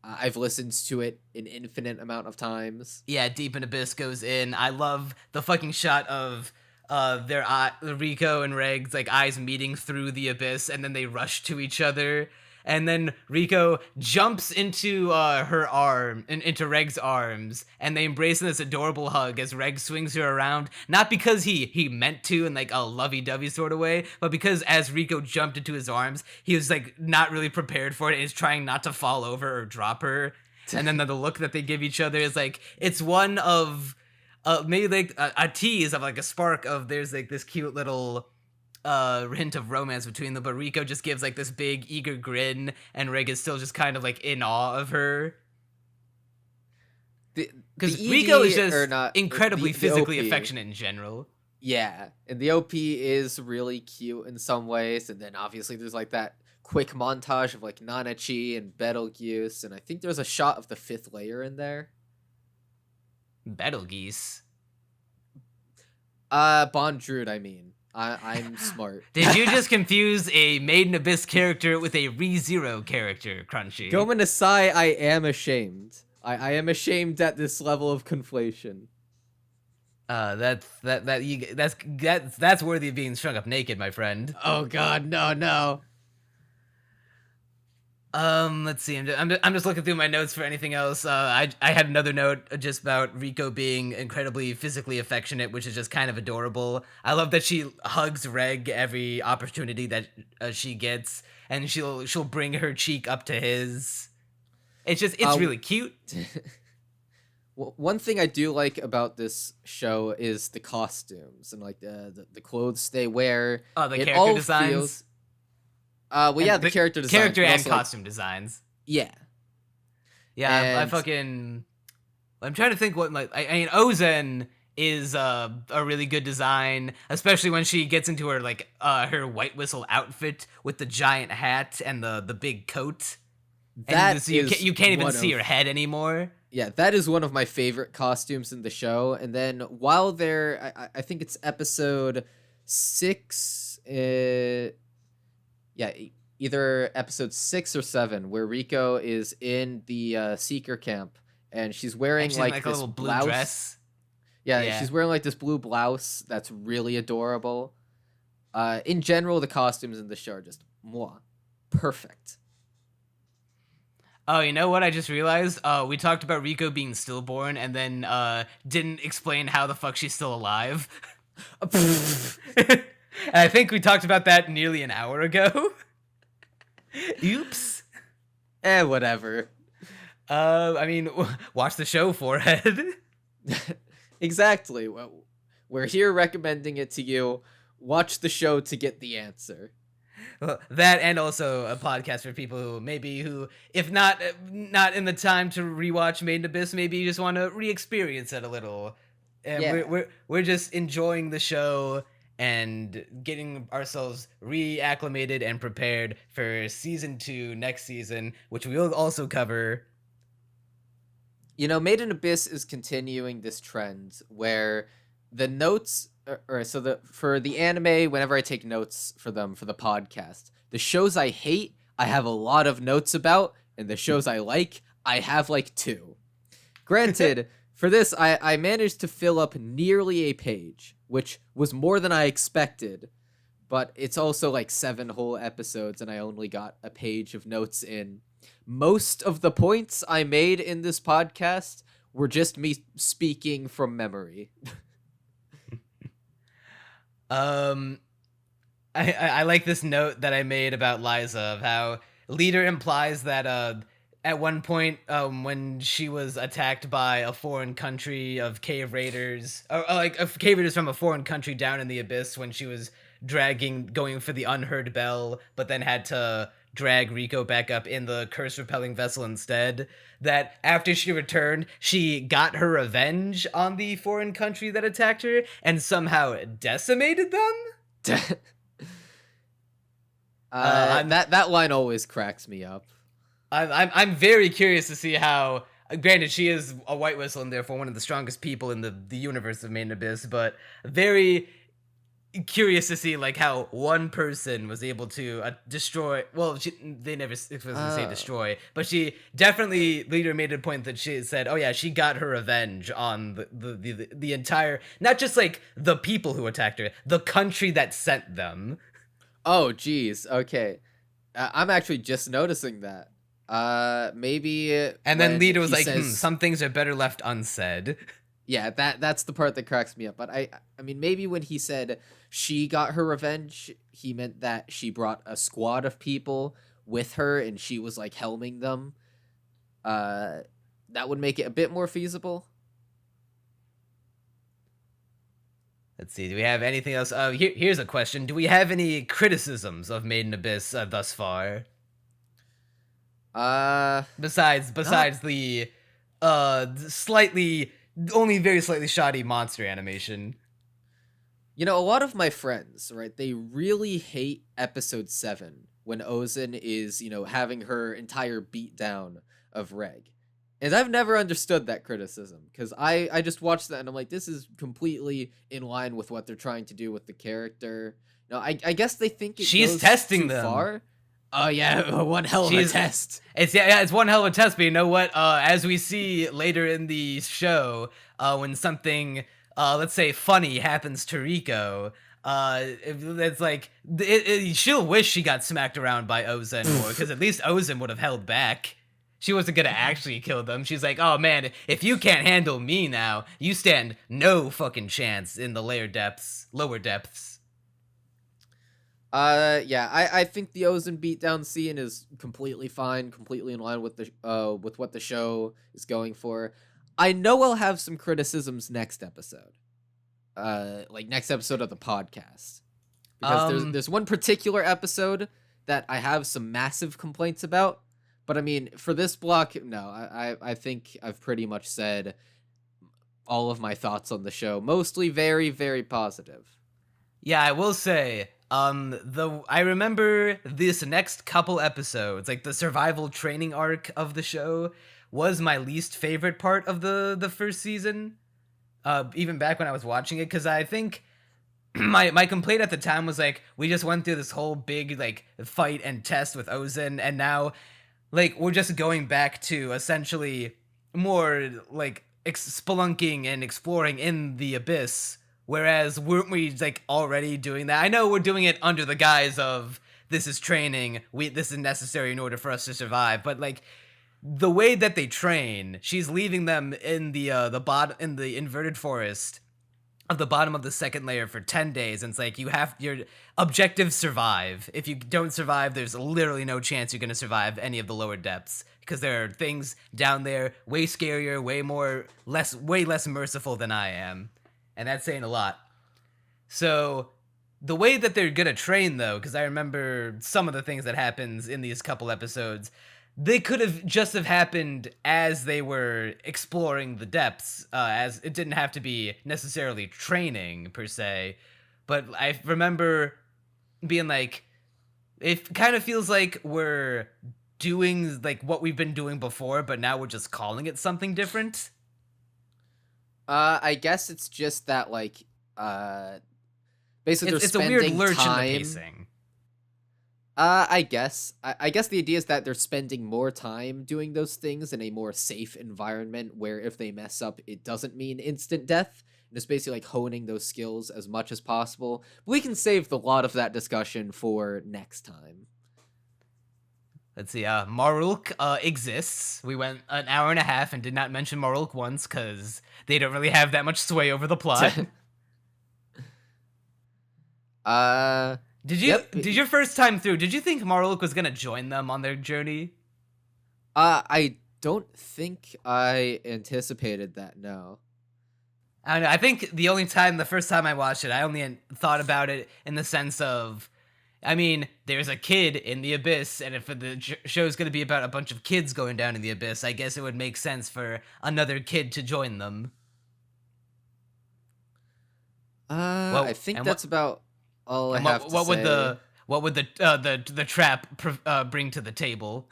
I've listened to it an infinite amount of times. Yeah, Deep in Abyss goes in. I love the fucking shot of their Riko and Reg's like eyes meeting through the abyss, and then they rush to each other, and then Riko jumps into her arm and into Reg's arms, and they embrace in this adorable hug as Reg swings her around, not because he meant to in like a lovey-dovey sort of way, but because as Riko jumped into his arms, he was like not really prepared for it and is trying not to fall over or drop her. And then the look that they give each other is like, it's one of maybe like a tease of like a spark of there's like this cute little hint of romance between them, but Riko just gives like this big eager grin, and Reg is still just kind of like in awe of her. Because Riko is just incredibly physically affectionate in general. Yeah, and the OP is really cute in some ways, and then obviously there's like that quick montage of like Nanachi and Betelgeuse, and I think there's a shot of the fifth layer in there. Betelgeuse? Bondrewd, I mean. I'm smart. Did you just confuse a Made in Abyss character with a ReZero character, Crunchy? Gomen Asai, I am ashamed. I am ashamed at this level of conflation. That's worthy of being strung up naked, my friend. Oh god, no. Let's see. I'm just looking through my notes for anything else. I had another note just about Riko being incredibly physically affectionate, which is just kind of adorable. I love that she hugs Reg every opportunity that she gets, and she'll bring her cheek up to his. It's really cute. One thing I do like about this show is the costumes and like the clothes they wear. Oh, the It character all designs. feels- well, yeah, the character designs. Character but and also, like, costume designs. yeah. Yeah, I And- fucking. I'm trying to think what like I mean. Ozen is a really good design, especially when she gets into her like her White Whistle outfit with the giant hat and the big coat. That And you can't even one see of- her head anymore. Yeah, that is one of my favorite costumes in the show. And then while they're, I think it's episode 6. Either episode 6 or 7, where Rico is in the seeker camp, and she's wearing And she's like a this little blue blouse. dress. Yeah, she's wearing like this blue blouse that's really adorable. In general, the costumes in the show are just perfect. Oh, you know what? I just realized. We talked about Rico being stillborn, and then didn't explain how the fuck she's still alive. And I think we talked about that nearly an hour ago. Oops. Whatever. I mean, watch the show, Forehead. Exactly. Well, we're here recommending it to you. Watch the show to get the answer. Well, that and also a podcast for people who if not in the time to rewatch Made in Abyss, maybe you just want to re-experience it a little. And Yeah. we're just enjoying the show and getting ourselves reacclimated and prepared for season 2 next season, which we will also cover. You know, Made in Abyss is continuing this trend where the notes for the anime, whenever I take notes for them for the podcast, the shows I hate, I have a lot of notes about, and the shows I like, I have like 2. Granted, for this, I managed to fill up nearly a page, which was more than I expected, but it's also like 7 whole episodes, and I only got a page of notes in. Most of the points I made in this podcast were just me speaking from memory. I like this note that I made about Liza of how Leader implies that at one point when she was attacked by a foreign country of cave raiders, or like cave raiders from a foreign country down in the abyss, when she was going for the unheard bell, but then had to drag Rico back up in the curse repelling vessel instead, that after she returned, she got her revenge on the foreign country that attacked her and somehow decimated them. That line always cracks me up. I'm very curious to see how. Granted, she is a White Whistle and therefore one of the strongest people in the universe of Made in Abyss, but very curious to see like how one person was able to destroy. Well, they never explicitly say destroy, but she definitely Leader made a point that she said, "Oh yeah, she got her revenge on the entire, not just like the people who attacked her, the country that sent them." Oh, geez. Okay, I'm actually just noticing that. Maybe. And then when Leader was he like, says- "Some things are better left unsaid." Yeah, that's the part that cracks me up. But I mean, maybe when he said she got her revenge, he meant that she brought a squad of people with her and she was like helming them. That would make it a bit more feasible. Let's see. Do we have anything else? Here's a question. Do we have any criticisms of Made in Abyss thus far? Besides the only very slightly shoddy monster animation. You know, a lot of my friends, right, they really hate episode 7 when Ozen is, you know, having her entire beatdown of Reg. And I've never understood that criticism, because I just watched that and I'm like, this is completely in line with what they're trying to do with the character. No, I guess they think She's goes testing too them. far. Oh yeah, one hell of a test. It's one hell of a test, but you know what? As we see later in the show, when something let's say funny happens to Rico, it's like she'll wish she got smacked around by Ozen more, because at least Ozen would have held back. She wasn't gonna actually kill them. She's like, oh man, if you can't handle me now, you stand no fucking chance in the lower depths. Yeah, I think the Ozen beatdown scene is completely fine, completely in line with the with what the show is going for. I know I'll have some criticisms next episode. Like next episode of the podcast. Because there's one particular episode that I have some massive complaints about. But I mean, for this block, no, I think I've pretty much said all of my thoughts on the show. Mostly very, very positive. Yeah, I will say, I remember this next couple episodes, like the survival training arc of the show, was my least favorite part of the first season. Even back when I was watching it, because I think my complaint at the time was like, we just went through this whole big like fight and test with Ozen, and now like we're just going back to essentially more like spelunking and exploring in the abyss. Whereas weren't we like already doing that? I know we're doing it under the guise of this is training. This is necessary in order for us to survive. But like the way that they train, she's leaving them in the bottom in the inverted forest of the bottom of the second layer for 10 days, and it's like your objective survive. If you don't survive, there's literally no chance you're gonna survive any of the lower depths, because there are things down there way scarier, way less merciful than I am. And that's saying a lot. So the way that they're gonna train, though, because I remember some of the things that happens in these couple episodes, they could have just have happened as they were exploring the depths, as it didn't have to be necessarily training per se. But I remember being like, it kind of feels like we're doing like what we've been doing before, but now we're just calling it something different. I guess it's just that like basically It's a spending weird lurch time. in the pacing. I guess the idea is that they're spending more time doing those things in a more safe environment where if they mess up, it doesn't mean instant death. And it's basically like honing those skills as much as possible. But we can save a lot of that discussion for next time. Let's see, Marulk exists. We went an hour and a half and did not mention Marulk once because they don't really have that much sway over the plot. Did your first time through, did you think Marulk was gonna join them on their journey? I don't think I anticipated that, no. I don't know, I think the first time I watched it, I only thought about it in the sense of, I mean, there's a kid in the abyss, and if the show's gonna be about a bunch of kids going down in the abyss, I guess it would make sense for another kid to join them. I think that's about all I have to say. What would the trap bring to the table?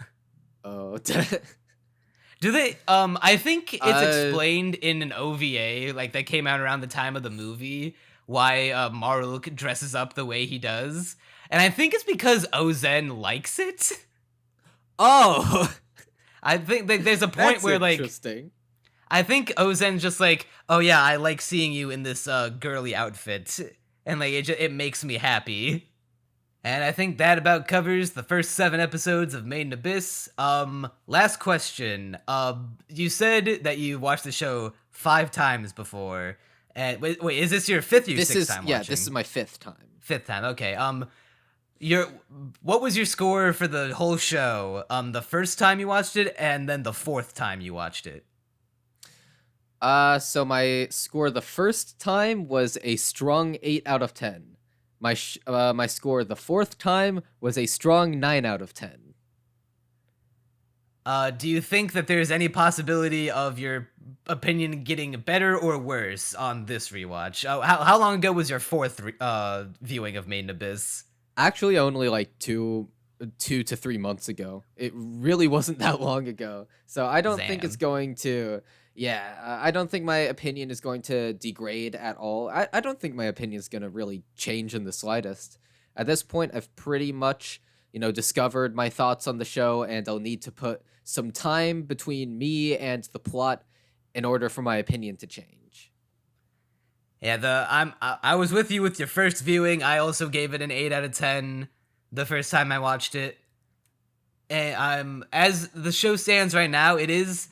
Oh, do they? I think it's explained in an OVA like that came out around the time of the movie why Marulk dresses up the way he does. And I think it's because Ozen likes it. Oh, I think there's a point where like, interesting. I think Ozen's just like, oh yeah, I like seeing you in this girly outfit, and like it makes me happy. And I think that about covers the first 7 episodes of Made in Abyss. Last question. You said that you watched the show 5 times before. And wait, is this your 5th or 6th time watching? Yeah, this is my 5th time. 5th time. Okay. What was your score for the whole show? The first time you watched it, and then the 4th time you watched it. So my score the first time was a strong 8 out of 10. My score the 4th time was a strong 9 out of 10. Do you think that there's any possibility of your opinion getting better or worse on this rewatch? How long ago was your 4th viewing of Made in Abyss? Actually, only like 2 to 3 months ago. It really wasn't that long ago. So I don't think it's going to... Yeah, I don't think my opinion is going to degrade at all. I don't think my opinion is going to really change in the slightest. At this point, I've pretty much, discovered my thoughts on the show, and I'll need to put some time between me and the plot in order for my opinion to change. Yeah, I was with you with your first viewing. I also gave it an 8 out of 10 the first time I watched it. And as the show stands right now, it is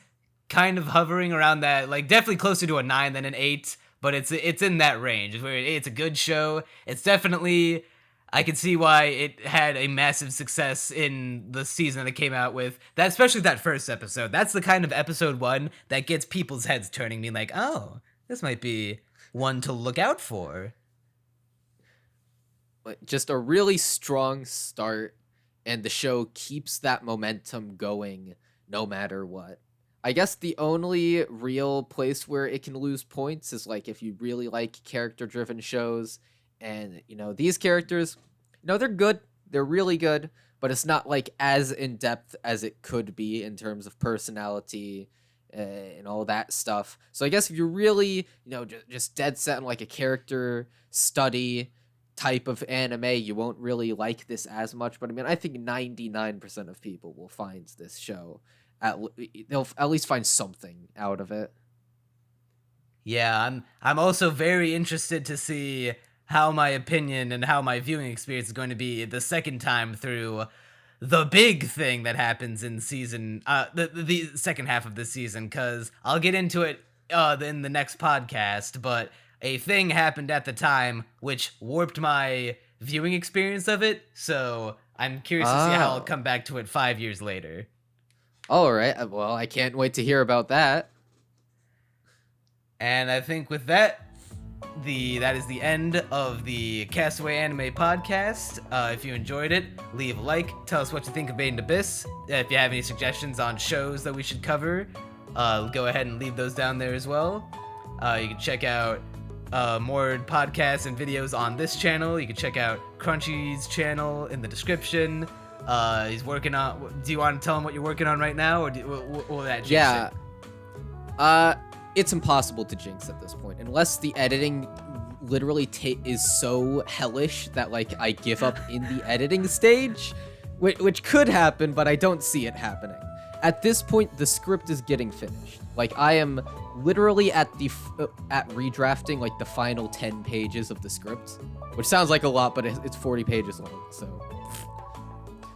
kind of hovering around that, like definitely closer to a 9 than an 8, but it's in that range where it's a good show. It's definitely I can see why it had a massive success in the season that it came out with. That, especially that first episode. That's the kind of episode 1 that gets people's heads turning, me like, oh, this might be one to look out for. Just a really strong start, and the show keeps that momentum going no matter what. I guess the only real place where it can lose points is like if you really like character-driven shows, and these characters, they're good, they're really good, but it's not like as in-depth as it could be in terms of personality and all that stuff. So I guess if you're really, just dead set on like a character study type of anime, you won't really like this as much. But I mean, I think 99% of people will find this show, they'll at least find something out of it. Yeah, I'm also very interested to see how my opinion and how my viewing experience is going to be the second time through the big thing that happens in season, the second half of the season, because I'll get into it in the next podcast, but a thing happened at the time which warped my viewing experience of it, so I'm curious to see how I'll come back to it 5 years later. All right, well, I can't wait to hear about that. And I think with that, that is the end of the Castaway Anime Podcast. If you enjoyed it, leave a like. Tell us what you think of Made in Abyss. If you have any suggestions on shows that we should cover, go ahead and leave those down there as well. You can check out more podcasts and videos on this channel. You can check out Crunchy's channel in the description. He's working on... Do you want to tell him what you're working on right now, or will that jinx it? It's impossible to jinx at this point, unless the editing literally is so hellish that like I give up in the editing stage, which could happen, but I don't see it happening. At this point, the script is getting finished. Like I am literally at redrafting like the final 10 pages of the script, which sounds like a lot, but it's 40 pages long.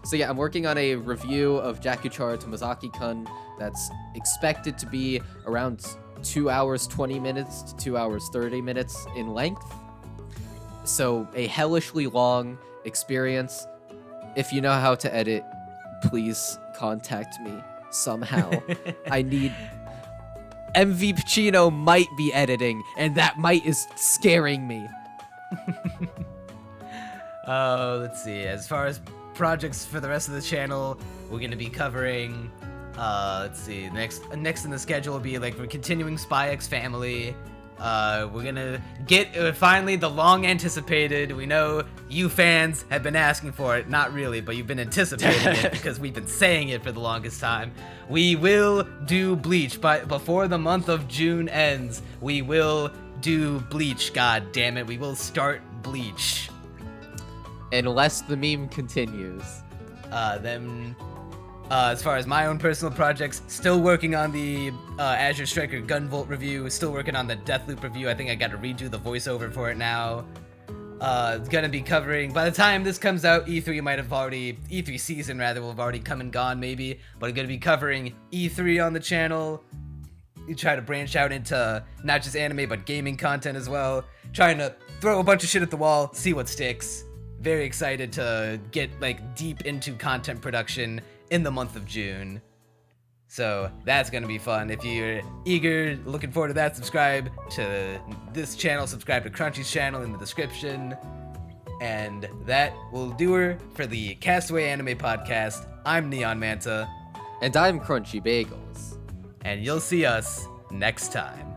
So yeah, I'm working on a review of Jakuchara Tomazaki-kun that's expected to be around 2 hours 20 minutes to 2 hours 30 minutes in length. So a hellishly long experience. If you know how to edit, please contact me somehow. I need... MV Pacino might be editing, and that might is scaring me. Let's see. As far as projects for the rest of the channel, we're going to be covering... let's see. Next in the schedule will be like we're continuing Spy X Family. We're gonna get finally the long anticipated. We know you fans have been asking for it. Not really, but you've been anticipating it because we've been saying it for the longest time. We will do Bleach before the month of June ends. We will do Bleach. God damn it, we will start Bleach. Unless the meme continues. As far as my own personal projects, still working on the Azure Striker Gunvolt review, still working on the Deathloop review. I think I got to redo the voiceover for it now. It's gonna be covering, by the time this comes out, E3 season rather will have already come and gone maybe, but I'm gonna be covering E3 on the channel. You try to branch out into not just anime, but gaming content as well. Trying to throw a bunch of shit at the wall, see what sticks. Very excited to get like deep into content production in the month of June. So that's gonna be fun. If you're eager, looking forward to that, subscribe to this channel, subscribe to Crunchy's channel in the description. And that will do her for the Castaway Anime Podcast. I'm NeonManta. And I'm Crunchy Bagels. And you'll see us next time.